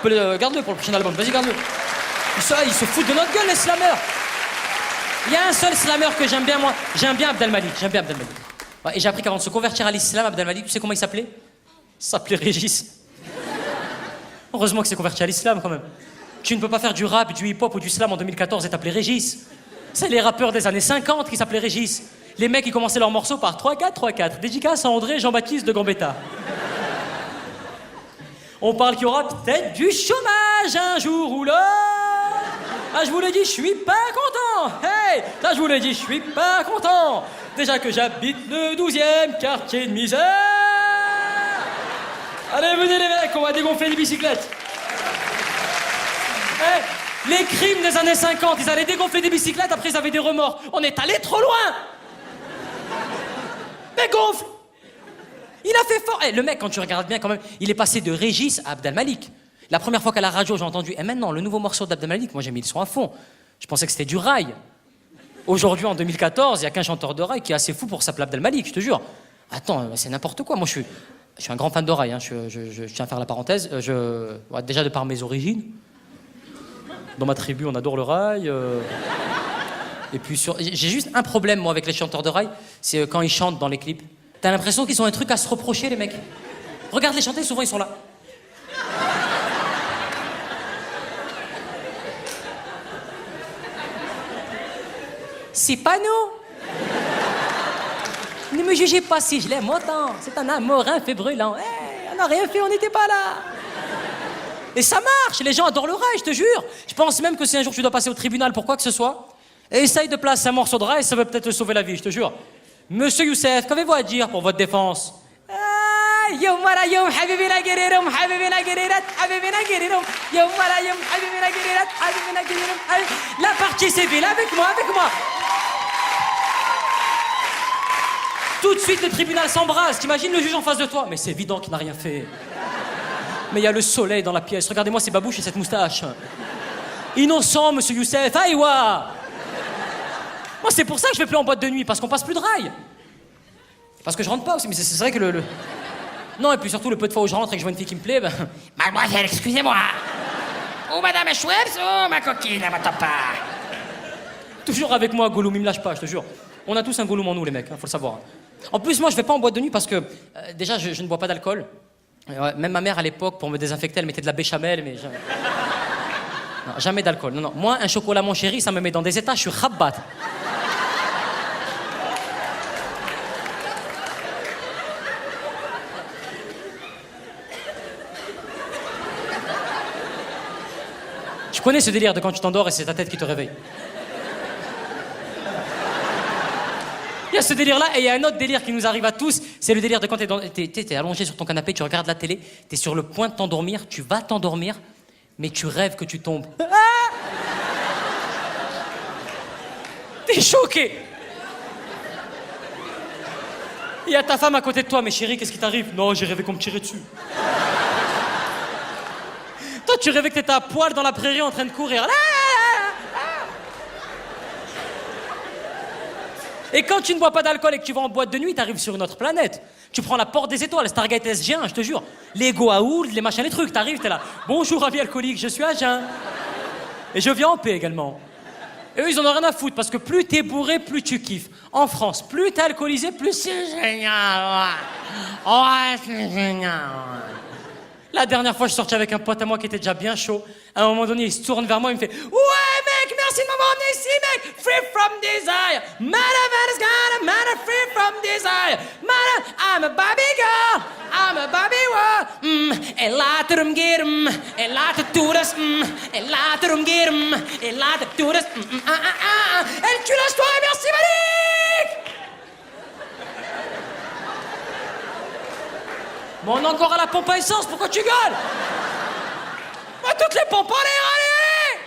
Garde-le pour le prochain album. Vas-y, garde-le. Ils se foutent de notre gueule, les slammers. Il y a un seul slammer que j'aime bien, moi. J'aime bien Abdelmalik. Ouais, et j'ai appris qu'avant de se convertir à l'islam, Abdelmalik, tu sais comment il s'appelait? Il s'appelait Régis. Heureusement qu'il s'est converti à l'islam, quand même. Tu ne peux pas faire du rap, du hip-hop ou du slam en 2014 et t'appeler Régis. C'est les rappeurs des années 50 qui s'appelaient Régis. Les mecs, ils commençaient leurs morceaux par 3-4, 3-4. Dédicace à André Jean-Baptiste de Gambetta. On parle qu'il y aura peut-être du chômage un jour ou l'autre. Ah, je vous l'ai dit, je suis pas content. Hey, ça, je vous l'ai dit, je suis pas content. Déjà que j'habite le 12e quartier de misère. Allez, venez les mecs, on va dégonfler les bicyclettes. Eh, les crimes des années 50, ils allaient dégonfler des bicyclettes, après ils avaient des remords. On est allé trop loin. Mais gonfle. Il a fait fort. Eh, le mec, quand tu regardes bien quand même, il est passé de Régis à Abdel Malik. La première fois qu'à la radio, j'ai entendu, et maintenant, le nouveau morceau d'Abdel Malik, moi j'ai mis le son à fond. Je pensais que c'était du rail. Aujourd'hui, en 2014, il n'y a qu'un chanteur de rail qui est assez fou pour s'appeler Abdel Malik, je te jure. Attends, c'est n'importe quoi. Moi, je suis un grand fan de rail, hein. Je tiens à faire la parenthèse. Ouais, déjà, de par mes origines. Dans ma tribu, on adore le rail. Et puis, j'ai juste un problème, moi, avec les chanteurs de rail, c'est quand ils chantent dans les clips. T'as l'impression qu'ils ont un truc à se reprocher, les mecs. Regarde les chanter, souvent, ils sont là. C'est pas nous. Ne me jugez pas si je l'aime autant. C'est un amour, un fait brûlant. Hey, on n'a rien fait, on n'était pas là. Et ça marche, les gens adorent le rail, je te jure. Je pense même que si un jour tu dois passer au tribunal pour quoi que ce soit, essaye de placer un morceau de rail, ça va peut-être te sauver la vie, je te jure. Monsieur Youssef, qu'avez-vous à dire pour votre défense? La partie civile, avec moi. Tout de suite, le tribunal s'embrase. T'imagines le juge en face de toi? Mais c'est évident qu'il n'a rien fait. Mais il y a le soleil dans la pièce. Regardez-moi ces babouches et cette moustache. Innocent, monsieur Youssef. Aïwa! Moi, c'est pour ça que je vais plus en boîte de nuit, parce qu'on passe plus de rail. Parce que je rentre pas aussi, mais c'est vrai que le... Non, et puis surtout, le peu de fois où je rentre et que je vois une fille qui me plaît, ben... Mademoiselle, excusez-moi. Ou madame Schweppes ou ma coquine à votre part. Toujours avec moi, Gollum, il me lâche pas, je te jure. On a tous un Gollum en nous, les mecs, hein, faut le savoir. En plus, moi, je vais pas en boîte de nuit parce que, déjà, je ne bois pas d'alcool. Même ma mère, à l'époque, pour me désinfecter, elle mettait de la béchamel, mais jamais... Non, jamais d'alcool, non. Moi, un chocolat, mon chéri, ça me met dans des états, je suis rabat. Tu connais ce délire de quand tu t'endors et c'est ta tête qui te réveille. Il y a ce délire-là et il y a un autre délire qui nous arrive à tous, c'est le délire de quand t'es allongé sur ton canapé, tu regardes la télé, t'es sur le point de t'endormir, tu vas t'endormir, mais tu rêves que tu tombes. Ah, t'es choqué. Il y a ta femme à côté de toi, mais chérie, qu'est-ce qui t'arrive? Non, j'ai rêvé qu'on me tirait dessus. Toi, tu rêvais que t'étais à poil dans la prairie en train de courir. Et quand tu ne bois pas d'alcool et que tu vas en boîte de nuit, t'arrives sur une autre planète. Tu prends la porte des étoiles, Stargate SG1, je te jure. Les Goa'uld, les machins, les trucs, t'arrives, t'es là. Bonjour, amis alcooliques, je suis à jeun. Et je viens en paix également. Et eux, ils en ont rien à foutre, parce que plus t'es bourré, plus tu kiffes. En France, plus t'es alcoolisé, plus c'est génial. Ouais, c'est génial. La dernière fois, je suis sorti avec un pote à moi qui était déjà bien chaud. À un moment donné, il se tourne vers moi, il me fait « Ouais, mec, merci de m'avoir emmené ici, mec! Free from desire! Matter is gonna matter, free from desire! Matter, I'm a Barbie girl! I'm a Barbie world! Elaterum gerum, elateturas, elaterum gerum, elateturas, Elle tue la soirée, merci Malik! Bon, on est encore à la pompe à essence, pourquoi tu gueules? Moi, toutes les pompes, allez!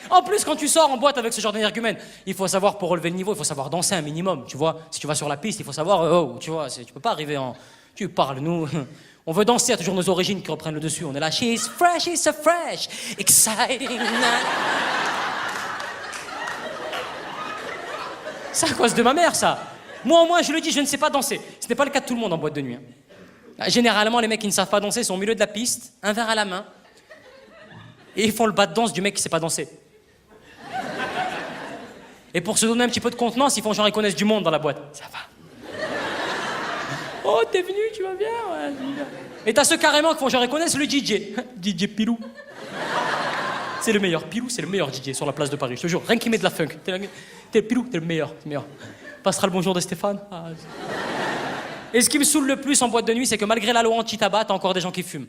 En plus, quand tu sors en boîte avec ce genre d'énergumène, il faut savoir, pour relever le niveau, il faut savoir danser un minimum, tu vois. Si tu vas sur la piste, il faut savoir, tu vois, tu peux pas arriver en... Tu parles, nous... On veut danser à toujours nos origines qui reprennent le dessus. On est là, she's so fresh, exciting. C'est à cause de ma mère, ça. Moi, au moins, je le dis, je ne sais pas danser. Ce n'est pas le cas de tout le monde en boîte de nuit. Généralement, les mecs qui ne savent pas danser sont au milieu de la piste, un verre à la main, et ils font le bas de danse du mec qui ne sait pas danser. Et pour se donner un petit peu de contenance, ils font genre ils connaissent du monde dans la boîte. Ça va. Oh, t'es venu, tu vas bien? Ouais, bien. Et t'as ceux carrément qui font genre ils connaissent le DJ. DJ Pilou. C'est le meilleur. Pilou, c'est le meilleur DJ sur la place de Paris, je te jure. Rien qui met de la funk. T'es Pilou, t'es le meilleur. Passera le bonjour de Stéphane. Ah, et ce qui me saoule le plus en boîte de nuit, c'est que malgré la loi anti-tabac, t'as encore des gens qui fument.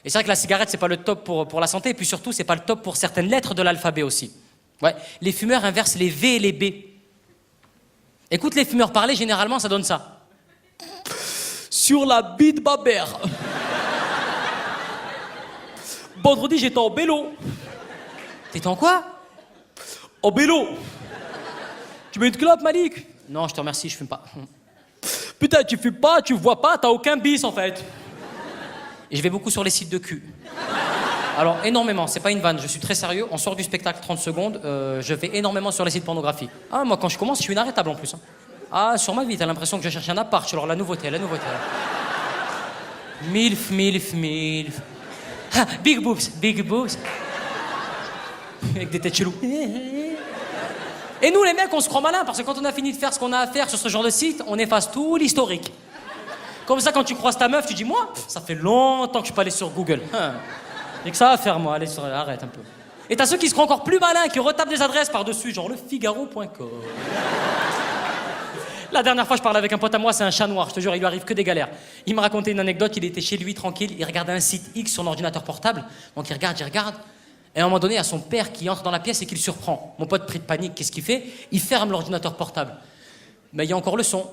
Et c'est vrai que la cigarette, c'est pas le top pour la santé, et puis surtout, c'est pas le top pour certaines lettres de l'alphabet aussi. Ouais, les fumeurs inversent les V et les B. Écoute les fumeurs parler, généralement, ça donne ça. Sur la bite babère. Vendredi, j'étais en vélo. T'étais en quoi? En vélo. Tu mets une clope, Malik? Non, je te remercie, je fume pas. Putain, tu fumes pas, tu vois pas, t'as aucun bis en fait. Et je vais beaucoup sur les sites de cul. Alors, énormément, c'est pas une vanne, je suis très sérieux. On sort du spectacle 30 secondes, je vais énormément sur les sites pornographiques. Ah, moi, quand je commence, je suis inarrêtable en plus. Hein. Ah, sur ma vie, t'as l'impression que je cherche un appart. Alors, la nouveauté, la nouveauté. Milf, milf, milf. Ah, big boobs, big boobs. Avec des têtes cheloues. Et nous, les mecs, on se croit malins, parce que quand on a fini de faire ce qu'on a à faire sur ce genre de site, on efface tout l'historique. Comme ça, quand tu croises ta meuf, tu dis, moi, ça fait longtemps que je suis pas allé sur Google. J'ai que ça à faire, moi. Allez, arrête un peu. Et t'as ceux qui se croient encore plus malins, qui retapent des adresses par-dessus, genre lefigaro.com. La dernière fois, je parlais avec un pote à moi, c'est un chat noir, je te jure, il lui arrive que des galères. Il me racontait une anecdote, il était chez lui, tranquille, il regardait un site X sur son ordinateur portable, donc il regarde, et à un moment donné, il y a son père qui entre dans la pièce et qui le surprend. Mon pote pris de panique, qu'est-ce qu'il fait? Il ferme l'ordinateur portable. Mais il y a encore le son.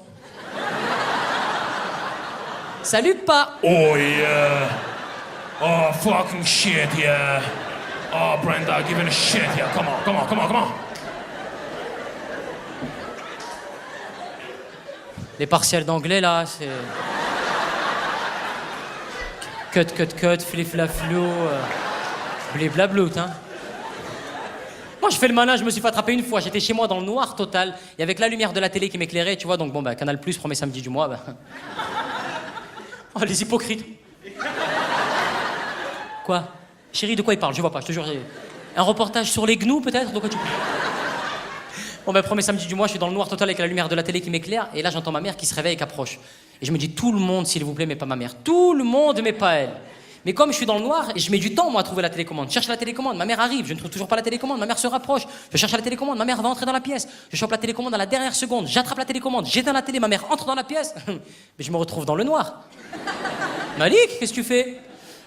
Salut, pas. Oh yeah. Oh fucking shit, yeah. Oh Brenda, giving a shit, yeah. Come on, come on, come on, come on. Les partiels d'anglais, là, c'est... Cut, cut, cut, flip-flap-flou, bliblablout, hein. Moi, je fais le malin, je me suis fait attraper une fois. J'étais chez moi dans le noir total, et avec la lumière de la télé qui m'éclairait, tu vois, donc bon, bah, Canal+, premier samedi du mois, bah... Oh, les hypocrites. Quoi? Chérie, de quoi il parle? Je vois pas, je te jure. Un reportage sur les gnous, peut-être? De quoi tu parles? Bon, ben, premier samedi du mois, je suis dans le noir total avec la lumière de la télé qui m'éclaire, et là, j'entends ma mère qui se réveille et qui approche. Et je me dis, tout le monde, s'il vous plaît, mais pas ma mère. Tout le monde, mais pas elle. Mais comme je suis dans le noir, et je mets du temps, moi, à trouver la télécommande. Je cherche la télécommande, ma mère arrive, je ne trouve toujours pas la télécommande, ma mère se rapproche. Je cherche la télécommande, ma mère va entrer dans la pièce. Je chope la télécommande à la dernière seconde, j'attrape la télécommande, j'éteins la télé, ma mère entre dans la pièce. Mais je me retrouve dans le noir. Malik, qu'est-ce que tu fais?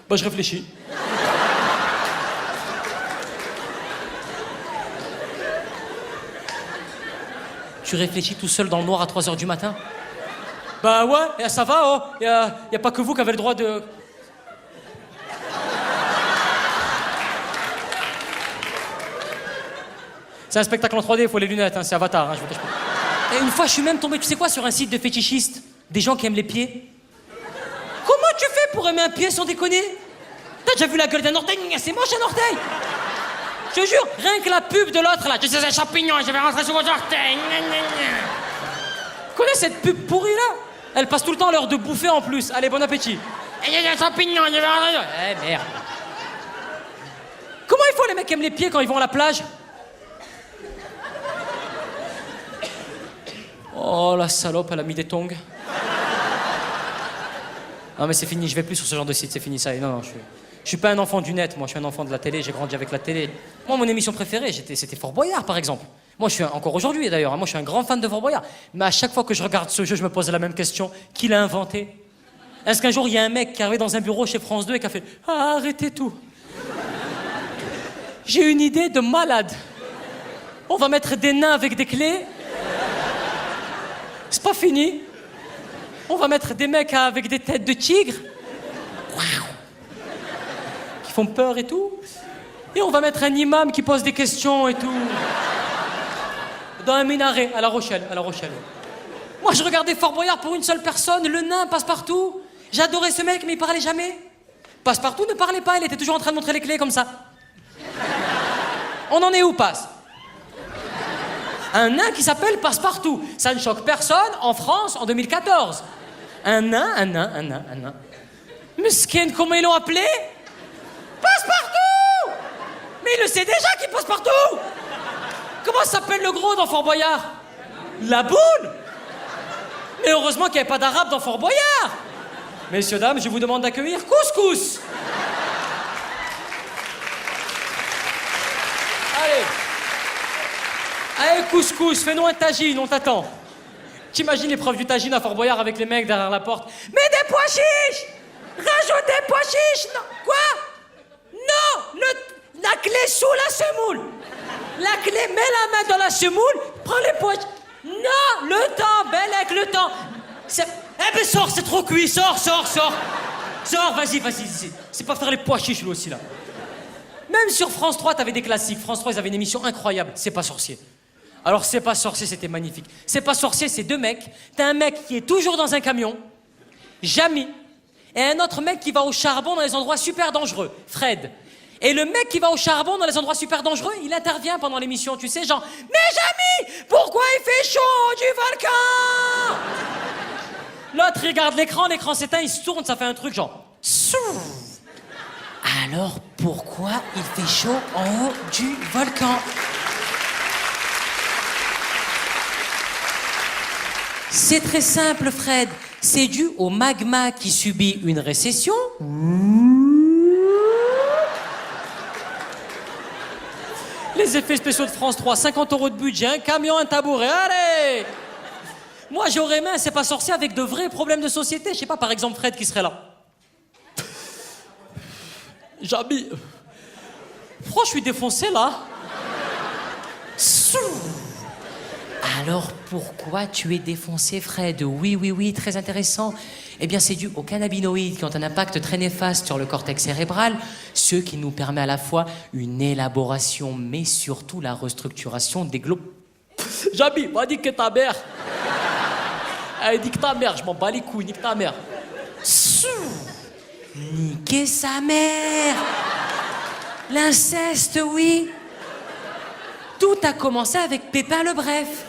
Bah, je réfléchis. Tu réfléchis tout seul dans le noir à 3h du matin? Bah ouais, ça va, oh. Y a pas que vous qui avez le droit de... C'est un spectacle en 3D, il faut les lunettes, hein, c'est Avatar, hein, je vous cache pas. Et une fois, je suis même tombé, tu sais quoi, sur un site de fétichistes. Des gens qui aiment les pieds. Comment tu fais pour aimer un pied sans déconner? T'as déjà vu la gueule d'un orteil? C'est moche un orteil! Je te jure, rien que la pub de l'autre là. Je suis un champignon, je vais rentrer sous vos orteils. Tu connais cette pub pourrie là? Elle passe tout le temps à l'heure de bouffer en plus. Allez, bon appétit. Et il y a un champignon, je vais rentrer. Eh merde. Comment ils font les mecs qui aiment les pieds quand ils vont à la plage? Oh la salope, elle a mis des tongs. Non mais c'est fini, je vais plus sur ce genre de site, c'est fini ça. Non, je suis pas un enfant du net, moi je suis un enfant de la télé, j'ai grandi avec la télé. Moi mon émission préférée, c'était Fort Boyard par exemple. Moi je suis encore aujourd'hui d'ailleurs, moi je suis un grand fan de Fort Boyard. Mais à chaque fois que je regarde ce jeu, je me pose la même question, qui l'a inventé? Est-ce qu'un jour il y a un mec qui est arrivé dans un bureau chez France 2 et qui a fait « Ah, arrêtez tout. J'ai une idée de malade. On va mettre des nains avec des clés. C'est pas fini. On va mettre des mecs avec des têtes de tigre. Qui font peur et tout. Et on va mettre un imam qui pose des questions et tout. Dans un minaret, à La Rochelle, Moi, je regardais Fort Boyard pour une seule personne, le nain Passepartout. J'adorais ce mec, mais il parlait jamais. Passepartout ne parlait pas, il était toujours en train de montrer les clés comme ça. On en est où, Passe? Un nain qui s'appelle Passepartout. Ça ne choque personne en France en 2014. Un nain. Mesquine, comment ils l'ont appelé? Passepartout! Mais il le sait déjà qu'il passe partout! Comment s'appelle le gros dans Fort Boyard? La boule! Mais heureusement qu'il n'y avait pas d'arabe dans Fort Boyard! Messieurs, dames, je vous demande d'accueillir Couscous! Allez, Couscous, fais-nous un tagine, on t'attend. T'imagines l'épreuve du tagine à Fort Boyard avec les mecs derrière la porte? Mets des pois chiches! Rajoute des pois chiches! Non, quoi? Non! La clé sous la semoule! La clé, mets la main dans la semoule, prends les pois... Non! Le temps, Bellec, le temps! Eh ben sors, c'est trop cuit, sors! Sors, vas-y, c'est pas faire les pois chiches lui aussi là. Même sur France 3, t'avais des classiques. France 3, ils avaient une émission incroyable. C'est pas sorcier. Alors, C'est pas sorcier, c'était magnifique. C'est pas sorcier, c'est deux mecs. T'as un mec qui est toujours dans un camion, Jamy, et un autre mec qui va au charbon dans les endroits super dangereux, Fred. Et le mec qui va au charbon dans les endroits super dangereux, il intervient pendant l'émission, tu sais, genre « Mais Jamy, pourquoi il fait chaud du volcan ?» L'autre, il regarde l'écran s'éteint, il se tourne, ça fait un truc genre « Sou !» Alors, pourquoi il fait chaud en haut du volcan? C'est très simple, Fred. C'est dû au magma qui subit une récession. Les effets spéciaux de France 3, 50 € de budget, un camion, un tabouret, allez! Moi, j'aurais aimé un C'est pas sorcier avec de vrais problèmes de société. Je sais pas, par exemple, Fred qui serait là. Jamy, pourquoi je suis défoncé là? Alors pourquoi tu es défoncé, Fred? Oui, très intéressant. Eh bien, c'est dû aux cannabinoïdes qui ont un impact très néfaste sur le cortex cérébral, ce qui nous permet à la fois une élaboration, mais surtout la restructuration des globes. Jamy, va niquer ta mère. Allez, nique ta mère, je m'en bats les couilles, nique ta mère. Niquer sa mère. L'inceste, oui. Tout a commencé avec Pépin le Bref.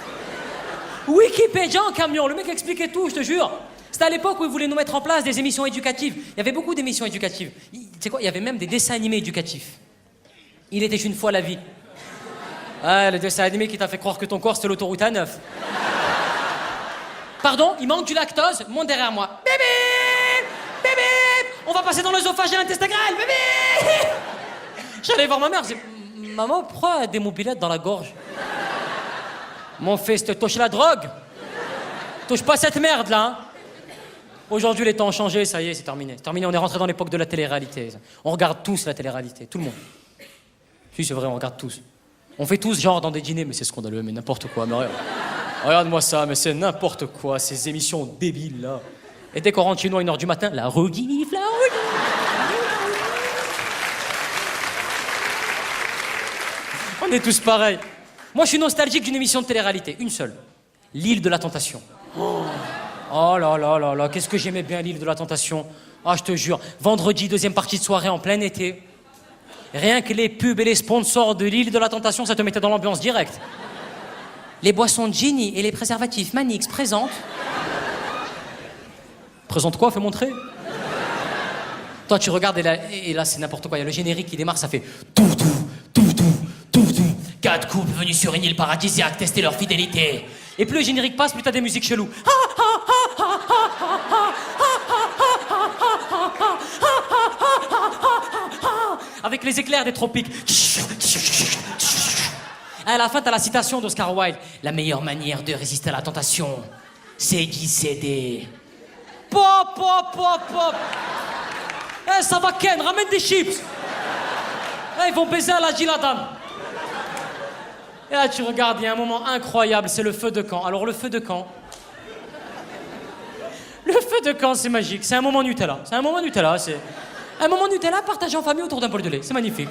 Wikipédia en camion, le mec expliquait tout, je te jure. C'était à l'époque où ils voulaient nous mettre en place des émissions éducatives. Il y avait beaucoup d'émissions éducatives. Tu sais quoi, il y avait même des dessins animés éducatifs. Il était une fois la vie. Ah, le dessin animé qui t'a fait croire que ton corps c'était l'autoroute A9. Pardon, il manque du lactose, monte derrière moi. Bébé, bébé, on va passer dans l'œsophage et l'intestin grêle, bébé. J'allais voir ma mère, je dis, maman, pourquoi elle a des mobilettes dans la gorge? Mon fils, te touche la drogue. Touche pas cette merde là. Hein. Aujourd'hui, les temps ont changé, ça y est, c'est terminé. C'est terminé, on est rentré dans l'époque de la télé-réalité. On regarde tous la télé-réalité, tout le monde. Si, c'est vrai, on regarde tous. On fait tous genre dans des dîners, mais c'est scandaleux, mais n'importe quoi. Mais regarde-moi ça, mais c'est n'importe quoi, ces émissions débiles là. Et dès qu'on rentre chez nous à 1h du matin, la regifle, la regifle. On est tous pareils. Moi, je suis nostalgique d'une émission de télé-réalité, une seule. L'île de la Tentation. Oh là là là là, qu'est-ce que j'aimais bien l'île de la Tentation. Ah, je te jure, vendredi, deuxième partie de soirée en plein été. Rien que les pubs et les sponsors de l'île de la Tentation, ça te mettait dans l'ambiance directe. Les boissons Ginny et les préservatifs Manix présentent. Présente quoi? Fais montrer. Toi, tu regardes et là c'est n'importe quoi. Il y a le générique qui démarre, ça fait tout. 4 couples venus sur une île paradisiaque tester leur fidélité. Et plus le générique passe, plus t'as des musiques cheloues. Avec les éclairs des tropiques. À la fin, t'as la citation d'Oscar Wilde. La meilleure manière de résister à la tentation, c'est d'y céder. Pop. Eh, ça va Ken, ramène des chips. Eh, ils vont baiser à la Gilladam. Et là, tu regardes, il y a un moment incroyable, c'est le feu de camp. Alors, le feu de camp, c'est magique. C'est un moment Nutella. C'est un moment Nutella partagé en famille autour d'un bol de lait. C'est magnifique.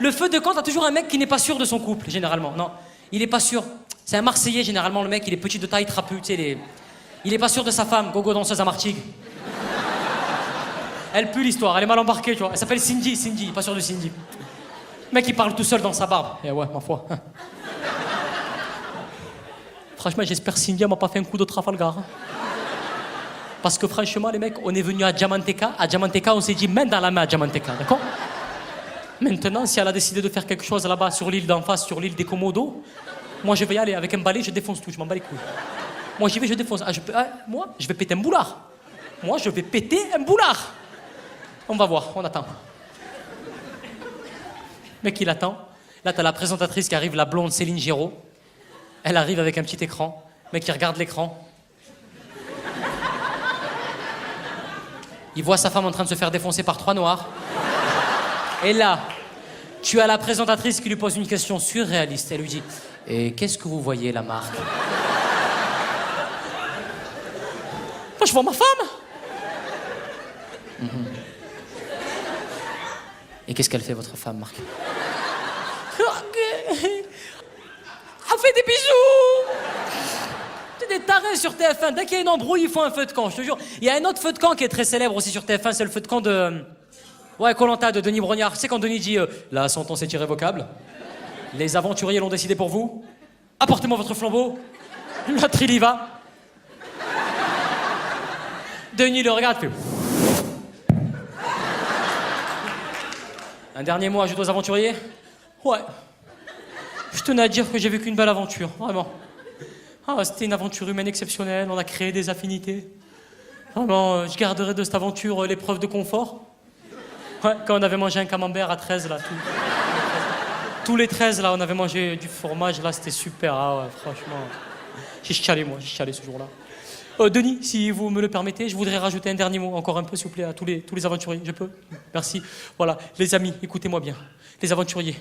Le feu de camp, t'as toujours un mec qui n'est pas sûr de son couple, généralement. Non, il est pas sûr. C'est un Marseillais, généralement, le mec, il est petit de taille, trapu, tu sais, il est pas sûr de sa femme, gogo danseuse à Martigues. Elle pue l'histoire, elle est mal embarquée, tu vois. Elle s'appelle Cindy, il est pas sûr de Cindy. Le mec, il parle tout seul dans sa barbe. Eh ouais, ma foi. Franchement, j'espère Cindy m'a pas fait un coup de Trafalgar. Hein. Parce que franchement, les mecs, on est venu à Diamanteca. À Diamanteca, on s'est dit main dans la main à Diamanteca, d'accord? Maintenant, si elle a décidé de faire quelque chose là-bas, sur l'île d'en face, sur l'île des Komodos, moi, je vais y aller. Avec un balai, je défonce tout. Je m'en bats les couilles. Moi, j'y vais, je défonce. Moi, je vais péter un boulard. On va voir, on attend. Le mec, il attend. Là, t'as la présentatrice qui arrive, la blonde Céline Giraud. Elle arrive avec un petit écran. Le mec, il regarde l'écran. Il voit sa femme en train de se faire défoncer par 3 noirs. Et là, tu as la présentatrice qui lui pose une question surréaliste. Elle lui dit « Et qu'est-ce que vous voyez, la marque ?» Moi, je vois ma femme. Et qu'est-ce qu'elle fait, votre femme, Marc? Elle fait des bisous. C'est des tarés sur TF1. Dès qu'il y a une embrouille, ils font un feu de camp, je te jure. Il y a un autre feu de camp qui est très célèbre aussi sur TF1, c'est le feu de camp de... Ouais, Koh-Lanta de Denis Brognard. Tu sais quand Denis dit la sentence est irrévocable, les aventuriers l'ont décidé pour vous, apportez-moi votre flambeau, l'autre il y va. Denis le regarde, fait... Un dernier mot à ajouter aux aventuriers? Ouais. Je tenais à dire que j'ai vécu une belle aventure, vraiment. Ah, c'était une aventure humaine exceptionnelle, on a créé des affinités. Vraiment, je garderai de cette aventure l'épreuve de confort. Ouais, quand on avait mangé un camembert à 13, là, tous les 13, là, on avait mangé du fromage, là, c'était super, ah ouais, franchement. J'ai chialé, moi, j'ai chialé ce jour-là. Denis, si vous me le permettez, je voudrais rajouter un dernier mot, encore un peu, s'il vous plaît, à tous les aventuriers. Je peux? Merci. Voilà, les amis, écoutez-moi bien. Les aventuriers,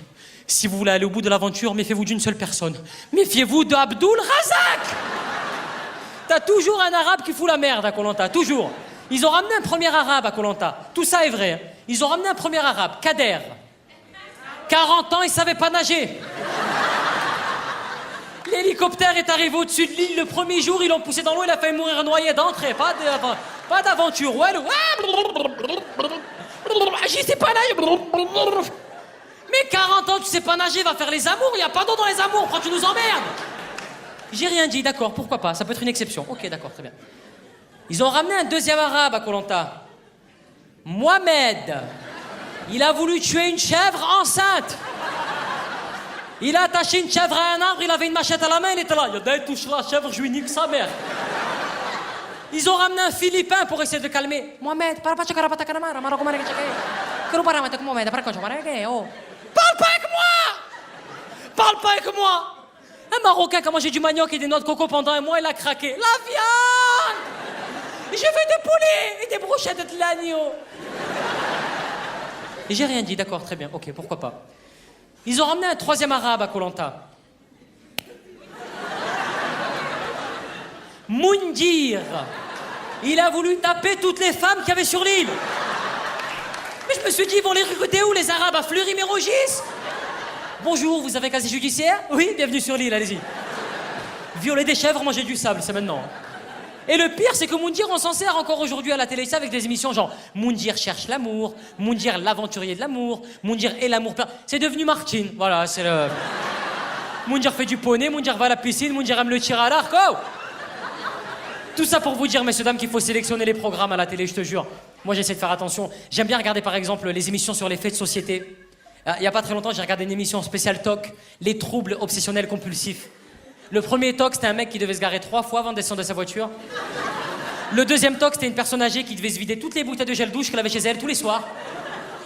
si vous voulez aller au bout de l'aventure, méfiez-vous d'une seule personne. Méfiez-vous de Abdul Razak. T'as toujours un arabe qui fout la merde à Koh-Lanta, toujours. Ils ont ramené un premier arabe à Koh-Lanta. Tout ça est vrai. Hein. Ils ont ramené un premier arabe, Kader. 40 ans, il savait pas nager. L'hélicoptère est arrivé au-dessus de l'île le premier jour, ils l'ont poussé dans l'eau, il a failli mourir noyé d'entrée. Pas d'aventure. Ouais, j'y sais pas nager. Mais 40 ans, tu sais pas nager, va faire les amours, il y a pas d'eau dans les amours, pourquoi tu nous emmerdes? J'ai rien dit, d'accord, pourquoi pas, ça peut être une exception. Ok, d'accord, très bien. Ils ont ramené un deuxième arabe à Koh-Lanta. Mohamed. Il a voulu tuer une chèvre enceinte. Il a attaché une chèvre à un arbre, il avait une machette à la main, il était là. Il touche la chèvre, je lui nique sa mère. Ils ont ramené un Philippin pour essayer de calmer. Mohamed, parle pas avec moi. Parle pas avec moi. Un Marocain qui a mangé du manioc et des noix de coco pendant un mois, il a craqué. La viande. Je veux du poulet et des brochettes de l'agneau. Et j'ai rien dit, d'accord, très bien, ok, pourquoi pas. Ils ont ramené un troisième arabe à Koh-Lanta. Moundir. Il a voulu taper toutes les femmes qu'il y avait sur l'île. Mais je me suis dit, ils vont les recruter où, les arabes à Fleury-Mérogis? Bonjour, vous avez casier judiciaire? Oui, bienvenue sur l'île, allez-y. Violer des chèvres, manger du sable, c'est maintenant. Et le pire, c'est que Moundir, on s'en sert encore aujourd'hui à la télé, ça, avec des émissions genre Moundir cherche l'amour, Moundir l'aventurier de l'amour, Moundir et l'amour. C'est devenu Martine, voilà, c'est le... Moundir fait du poney, Moundir va à la piscine, Moundir aime le tir à l'arc, oh! Tout ça pour vous dire, messieurs, dames, qu'il faut sélectionner les programmes à la télé, je te jure. Moi, j'essaie de faire attention. J'aime bien regarder, par exemple, les émissions sur les faits de société. Il y a pas très longtemps, j'ai regardé une émission spéciale TOC, les troubles obsessionnels compulsifs. Le premier TOC, c'était un mec qui devait se garer 3 fois avant de descendre de sa voiture. Le deuxième TOC, c'était une personne âgée qui devait se vider toutes les bouteilles de gel douche qu'elle avait chez elle tous les soirs.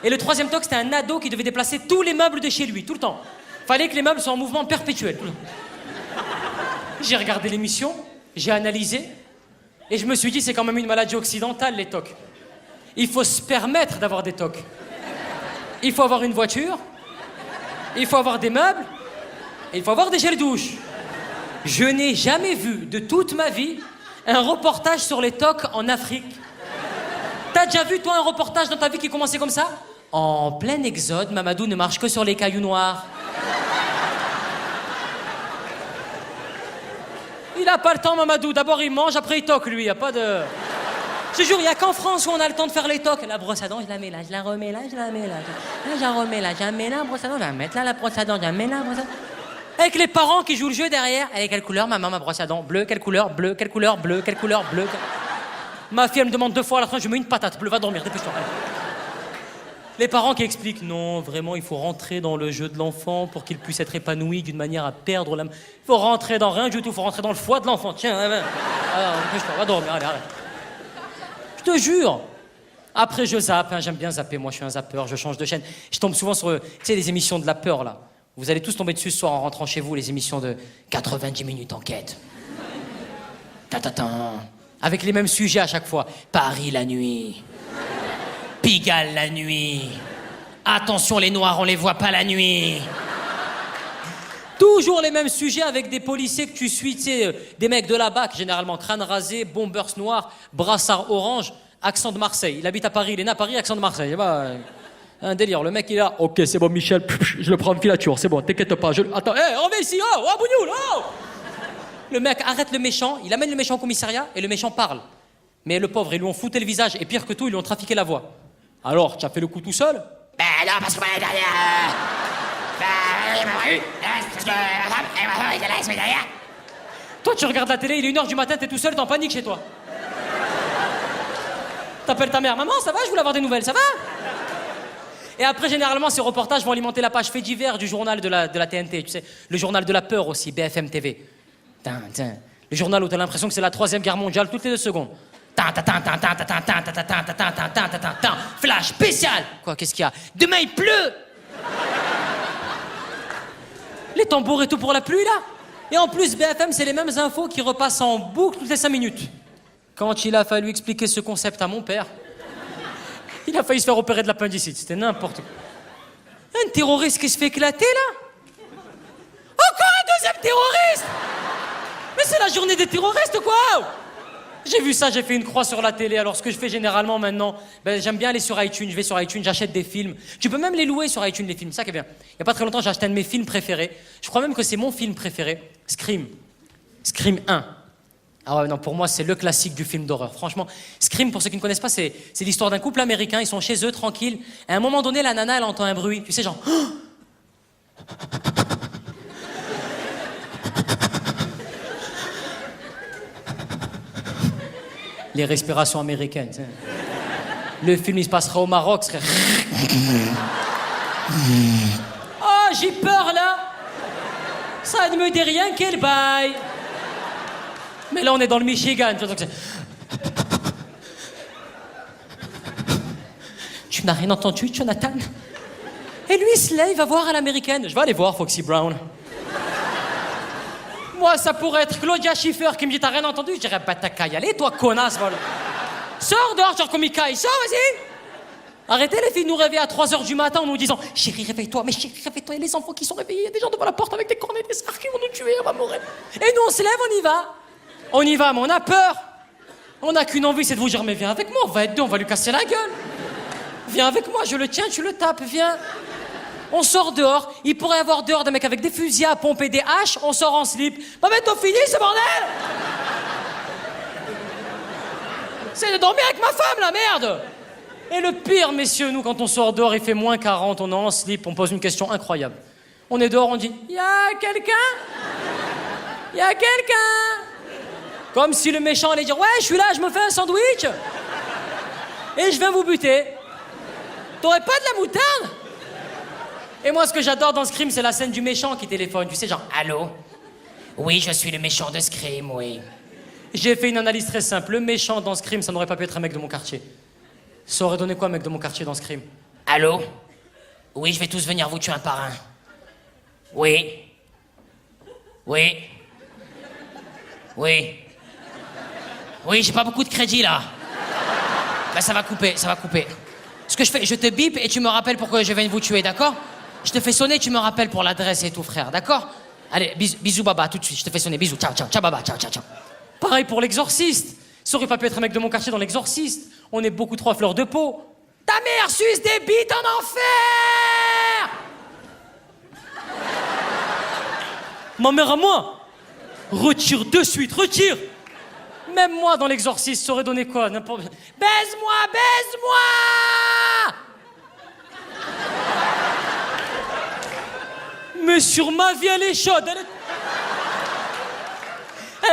Et le troisième TOC, c'était un ado qui devait déplacer tous les meubles de chez lui, tout le temps. Fallait que les meubles soient en mouvement perpétuel. J'ai regardé l'émission, j'ai analysé, et je me suis dit, c'est quand même une maladie occidentale, les TOC. Il faut se permettre d'avoir des TOC. Il faut avoir une voiture, il faut avoir des meubles, et il faut avoir des gels douche. Je n'ai jamais vu de toute ma vie un reportage sur les TOC en Afrique. T'as déjà vu, toi, un reportage dans ta vie qui commençait comme ça? En plein exode, Mamadou ne marche que sur les cailloux noirs. Il a pas le temps, Mamadou. D'abord, il mange, après, il toque, lui. Il y a pas de... Je te jure, il n'y a qu'en France où on a le temps de faire les tocs. La brosse à dents, je la mets là, je la remets là, je la mets là. Là, je la remets là, je la mets là, la brosse à dents, je la mets là, la brosse à dents, je la mets là, la brosse à dents. Avec les parents qui jouent le jeu derrière. Elle est quelle couleur, maman, ma brosse à dents? Bleu, quelle couleur? Bleu, quelle couleur? Bleu, quelle couleur? Bleu. Ma fille, elle me demande 2 fois à la fin, je mets une patate bleue, va dormir, dépêche-toi. Les parents qui expliquent, non, vraiment, il faut rentrer dans le jeu de l'enfant pour qu'il puisse être épanoui d'une manière à perdre l'âme. Il faut rentrer dans rien du tout, il faut rentrer dans le foie de l'enfant. Tiens, dépêche-toi, va dormir, allez, arrête. Je te jure. Après, je zappe, hein, j'aime bien zapper, moi je suis un zappeur, je change de chaîne. Je tombe souvent sur, tu sais, les émissions de la peur, là. Vous allez tous tomber dessus ce soir en rentrant chez vous, les émissions de 90 minutes enquête. Avec les mêmes sujets à chaque fois. Paris la nuit. Pigalle la nuit. Attention, les noirs, on les voit pas la nuit. Toujours les mêmes sujets avec des policiers que tu suis, tu sais, des mecs de la BAC, généralement crâne rasé, bombers noirs, brassard orange, accent de Marseille. Il habite à Paris, il est né à Paris, accent de Marseille. Un délire. Le mec, il est là. Ok, c'est bon, Michel. Je le prends en filature. C'est bon, t'inquiète pas. Attends, hé, on va ici. Oh, Bougnoul, oh. Le mec arrête le méchant. Il amène le méchant au commissariat et le méchant parle. Mais le pauvre, ils lui ont fouté le visage. Et pire que tout, ils lui ont trafiqué la voix. Alors, tu as fait le coup tout seul? Ben non, parce que moi, derrière... parce que ma femme était là, elle se met derrière. Toi, tu regardes la télé, il est 1h du matin, t'es tout seul, t'es en panique chez toi. T'appelles ta mère. Maman, ça va? Je voulais avoir des nouvelles, ça va? Et après, généralement, ces reportages vont alimenter la page faits divers du journal de la TNT, tu sais. Le journal de la peur aussi, BFM TV. Le journal où t'as l'impression que c'est la 3e guerre mondiale toutes les 2 secondes. Flash spécial. Quoi, qu'est-ce qu'il y a? Demain, il pleut. Les tambours et tout pour la pluie, là. Et en plus, BFM, c'est les mêmes infos qui repassent en boucle toutes les 5 minutes. Quand il a fallu expliquer ce concept à mon père, il a failli se faire opérer de l'appendicite. C'était n'importe quoi. Un terroriste qui se fait éclater, là? Encore un 2e terroriste! Mais c'est la journée des terroristes, quoi! J'ai vu ça, j'ai fait une croix sur la télé. Alors, ce que je fais généralement maintenant, j'aime bien aller sur iTunes. Je vais sur iTunes, j'achète des films. Tu peux même les louer sur iTunes, les films. Ça qui est bien. Il n'y a pas très longtemps, j'ai acheté un de mes films préférés. Je crois même que c'est mon film préféré. Scream. Scream 1. Ah ouais, non, pour moi, c'est le classique du film d'horreur. Franchement, Scream, pour ceux qui ne connaissent pas, c'est l'histoire d'un couple américain. Ils sont chez eux, tranquilles. À un moment donné, la nana, elle entend un bruit. Tu sais, genre... Les respirations américaines. T'sais. Le film, il se passera au Maroc. Serait... Oh, j'ai peur, là. Ça ne me dit rien, quel bail. Mais là, on est dans le Michigan. Tu n'as rien entendu, Jonathan? Et lui, il se lève, il va voir à l'américaine. Je vais aller voir Foxy Brown. Moi, ça pourrait être Claudia Schiffer qui me dit « T'as rien entendu ?» Je dirais « Bah, t'as qu'à y aller, toi, connasse, voilà. » Sors dehors, genre comme Mikaï, sors, vas-y. Arrêtez les filles de nous réveiller à 3h du matin en nous disant « Chérie, réveille-toi, mais chérie, réveille-toi, il y a les enfants qui sont réveillés, il y a des gens devant la porte avec des cornets, des sards qui vont nous tuer, on va mourir. » Et nous, on se lève, on y va. On y va, mais on a peur. On n'a qu'une envie, c'est de vous dire « Mais viens avec moi, on va être deux, on va lui casser la gueule. Viens avec moi, je le tiens, tu le tapes, viens. » On sort dehors, il pourrait y avoir dehors des mecs avec des fusils à pomper, des haches, on sort en slip. Bah mais t'as fini ce bordel! C'est de dormir avec ma femme, la merde! Et le pire, messieurs, nous, quand on sort dehors, il fait moins 40, on est en slip, on pose une question incroyable. On est dehors, on dit « Y'a quelqu'un? Y'a quelqu'un? » Comme si le méchant allait dire « Ouais, je suis là, je me fais un sandwich. Et je viens vous buter. T'aurais pas de la moutarde? » Et moi, ce que j'adore dans Scream, c'est la scène du méchant qui téléphone. Tu sais, genre, allô? Oui, je suis le méchant de Scream, oui. J'ai fait une analyse très simple. Le méchant dans Scream, ça n'aurait pas pu être un mec de mon quartier. Ça aurait donné quoi, un mec de mon quartier dans Scream? Allô? Oui, je vais tous venir vous tuer un par un. Oui. Oui. Oui. Oui, j'ai pas beaucoup de crédit, là. Bah, ça va couper, ça va couper. Ce que je fais, je te bip et tu me rappelles pourquoi je viens de vous tuer, d'accord? Je te fais sonner, tu me rappelles pour l'adresse et tout, frère, d'accord? Allez, bisous, baba, tout de suite, je te fais sonner, bisous, ciao, ciao, ciao, baba, ciao, ciao, ciao. Pareil pour l'exorciste. Ça aurait pas pu être un mec de mon quartier dans l'exorciste. On est beaucoup trop à fleur de peau. Ta mère suce des bites en enfer! Ma mère à moi? Retire de suite, retire! Même moi, dans l'exorciste, ça aurait donné quoi? N'importe... Baise-moi, baise-moi! Mais sur ma vie, elle est chaude.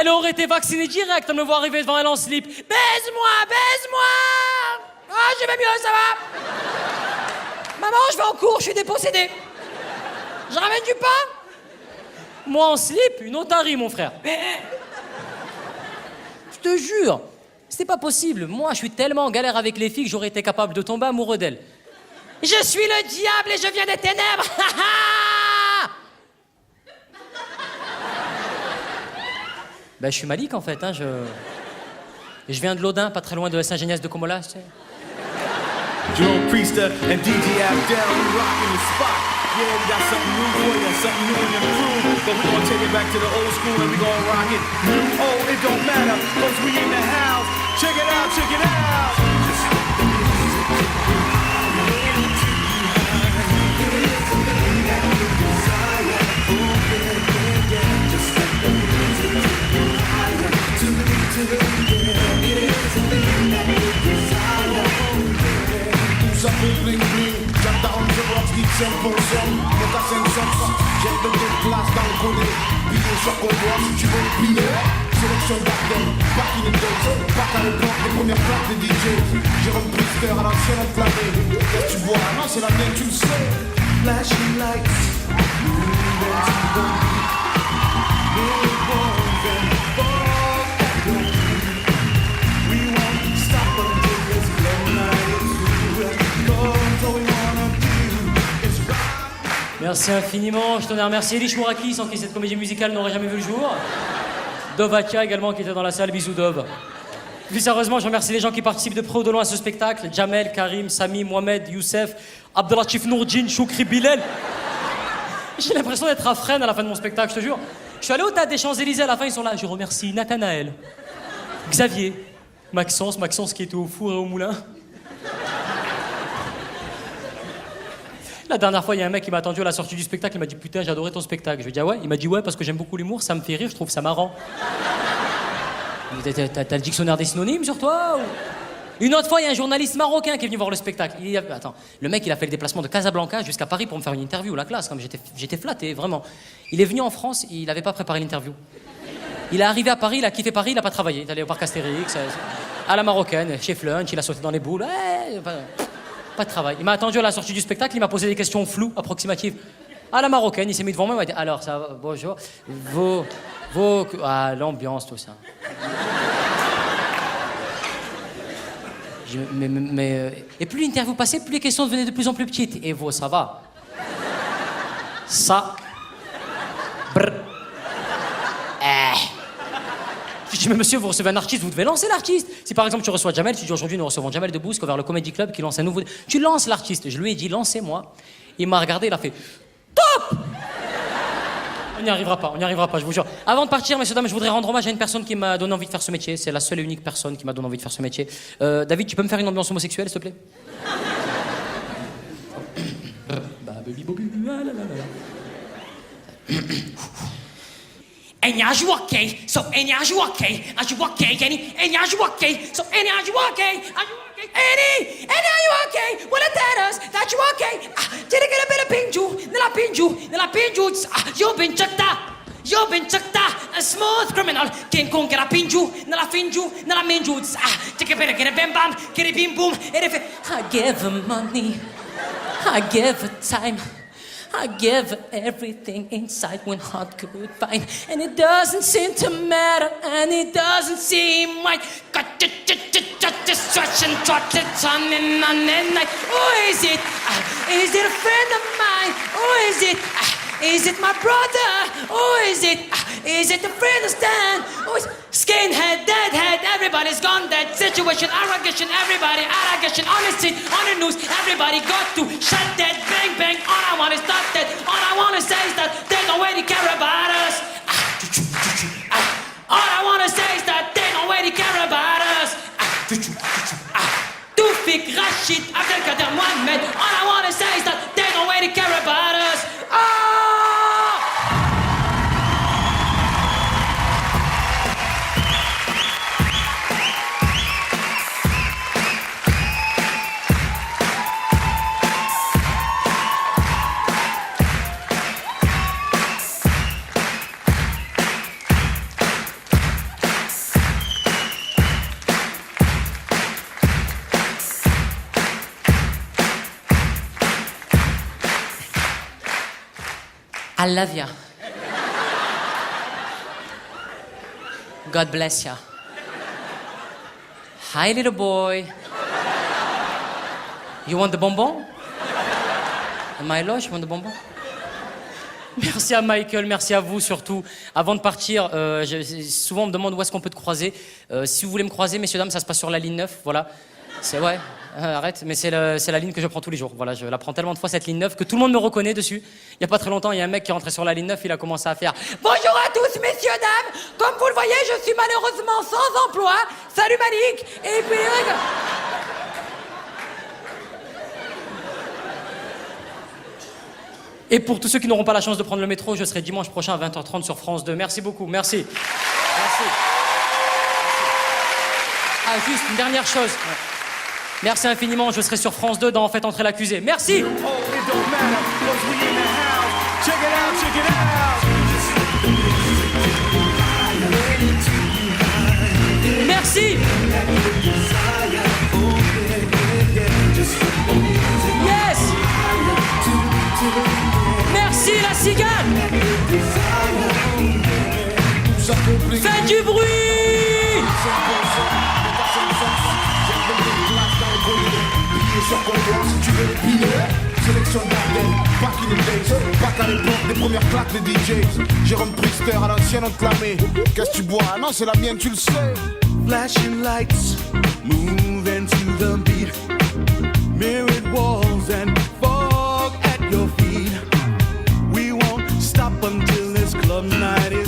Elle aurait été vaccinée direct à me voir arriver devant elle en slip. Baise-moi, baise-moi! Ah, je vais mieux, ça va? Maman, je vais en cours, je suis dépossédé. Je ramène du pain? Moi en slip, une otarie, mon frère. Je te jure, c'est pas possible. Moi, je suis tellement en galère avec les filles que j'aurais été capable de tomber amoureux d'elles. Je suis le diable et je viens des ténèbres. Ben, je suis Malik en fait, hein, je viens de l'Audin, pas très loin de Saint-Géniès de Comola, tu sais. Jerome Priester and DJ Abdel, we rockin' the spot. Yeah, we got something new for you, something new in the crew. But we gonna take it back to the old school and we gonna rock it. New, old, it don't matter, cause we in the house. Check it out, check it out. connais. Billet sur comptoir si tu veux billet. Sélection Darden, back in the days. Back à l'époque, les premières plaques des DJ. Jérôme Priester à l'ancienne enflammée. Qu'est-ce que tu vois? Non, c'est la mienne, tu le sais. Flashing lights, moving to the beat. We're born and born at the beat. We won't stop until this long night is through. 'Cause all we wanna do is rock. Merci infiniment. Je tenais à remercier Elie Chouraki, sans qui cette comédie musicale n'aurait jamais vu le jour. Dove Akia également, qui était dans la salle. Bisous, Dove. Plus sérieusement, je remercie les gens qui participent de près ou de loin à ce spectacle. Jamel, Karim, Sami, Mohamed, Youssef, Abdelatif Nourdjin, Choukri, Bilal. J'ai l'impression d'être à Fresnes à la fin de mon spectacle, je te jure. Je suis allé au Théâtre des Champs-Élysées, à la fin, ils sont là. Je remercie Nathanaël, Xavier, Maxence qui était au four et au moulin. La dernière fois, il y a un mec qui m'a attendu à la sortie du spectacle, il m'a dit « Putain, j'ai adoré ton spectacle ». Je lui ai dit « Ah ouais ?» Il m'a dit « Ouais, parce que j'aime beaucoup l'humour, ça me fait rire, je trouve ça marrant ». T'as le dictionnaire des synonymes sur toi ou... Une autre fois, il y a un journaliste marocain qui est venu voir le spectacle. Attends, le mec, il a fait le déplacement de Casablanca jusqu'à Paris pour me faire une interview, la classe, comme j'étais flatté, vraiment. Il est venu en France, il n'avait pas préparé l'interview. Il est arrivé à Paris, il a kiffé Paris, il n'a pas travaillé. Il est allé au parc Astérix, à la marocaine, chez Flunch, il a sauté dans les boules. Pas de travail. Il m'a attendu à la sortie du spectacle, il m'a posé des questions floues, approximatives. À la marocaine, il s'est mis devant moi, il m'a dit « Alors, ça va, bonjour, ah, l'ambiance, tout ça. » Et plus l'interview passait, plus les questions devenaient de plus en plus petites. Et vous, ça va? Ça. Brr. Je dis, mais monsieur, vous recevez un artiste, vous devez lancer l'artiste. Si par exemple tu reçois Jamel, tu dis aujourd'hui nous recevons Jamel Debbouze vers le Comedy Club qui lance un nouveau. Tu lances l'artiste. Je lui ai dit, lancez-moi. Il m'a regardé, il a fait top! On n'y arrivera pas, je vous jure. Avant de partir, messieurs, dames, je voudrais rendre hommage à une personne qui m'a donné envie de faire ce métier. C'est la seule et unique personne qui m'a donné envie de faire ce métier. David, tu peux me faire une ambiance homosexuelle, s'il te plaît? And as you walk, so any as you walk, any as you walk, so any as you walk, any as you walk, well it tell us that you walk, did I get a bit of pinju, nella pinju, you've been chucked a smooth criminal, King Kong get a pinju, nella minju, take a bit of get a bam bam, get a bim boom, and if I give her money, I give her time. I give her everything inside when heart could find. And it doesn't seem to matter, and it doesn't seem right. Got to stretch and trot it on and night. Who is it? Is it a friend of mine? Who is it my brother? Who is it? Is it the friend of Stan? Who is skinhead, deadhead? Everybody's gone dead. Situation, arrogation, everybody, allegation, honesty, on the news. Everybody got to shut dead, bang, bang. All I want is stop dead. All I want to say is that they don't really care about us. All I want to say is that they don't really care about us. Tufik, Rashid, Abdelkader, Mohamed. All I want to say is that they don't really care about us. I love ya. God bless ya. Hi, little boy. You want the bonbon? In my loge, you want the bonbon? Merci à Michael, merci à vous surtout. Avant de partir, souvent on me demande où est-ce qu'on peut te croiser. Si vous voulez me croiser, messieurs, dames, ça se passe sur la ligne 9, voilà. C'est ouais, arrête, mais c'est la ligne que je prends tous les jours. Voilà, je la prends tellement de fois cette ligne 9 que tout le monde me reconnaît dessus. Il y a pas très longtemps, il y a un mec qui est rentré sur la ligne 9, il a commencé à faire « Bonjour à tous, messieurs, dames. Comme vous le voyez, je suis malheureusement sans emploi. Salut Malik !» Et puis Et pour tous ceux qui n'auront pas la chance de prendre le métro, je serai dimanche prochain à 20h30 sur France 2. Merci beaucoup, merci. Ah, juste une dernière chose. Merci infiniment, je serai sur France 2 dans Faites entrer l'accusé. Merci. Oh, it don't matter, 'cause we in the house. Check it out, check it out. imposé. Mais t'as son sens, j'ai fait des classes dans le collier. Billets sur comptoir si tu veux les billets. Sélection d'Ardenne, back in the days, back à l'époque des premières claques des DJs. Jérôme Priester à l'ancienne on te la met. Qu'est-ce que tu bois? Non c'est la mienne tu le sais. Flashing lights, moving to the beat. Mirrored walls and fog at your feet. We won't stop until this club night is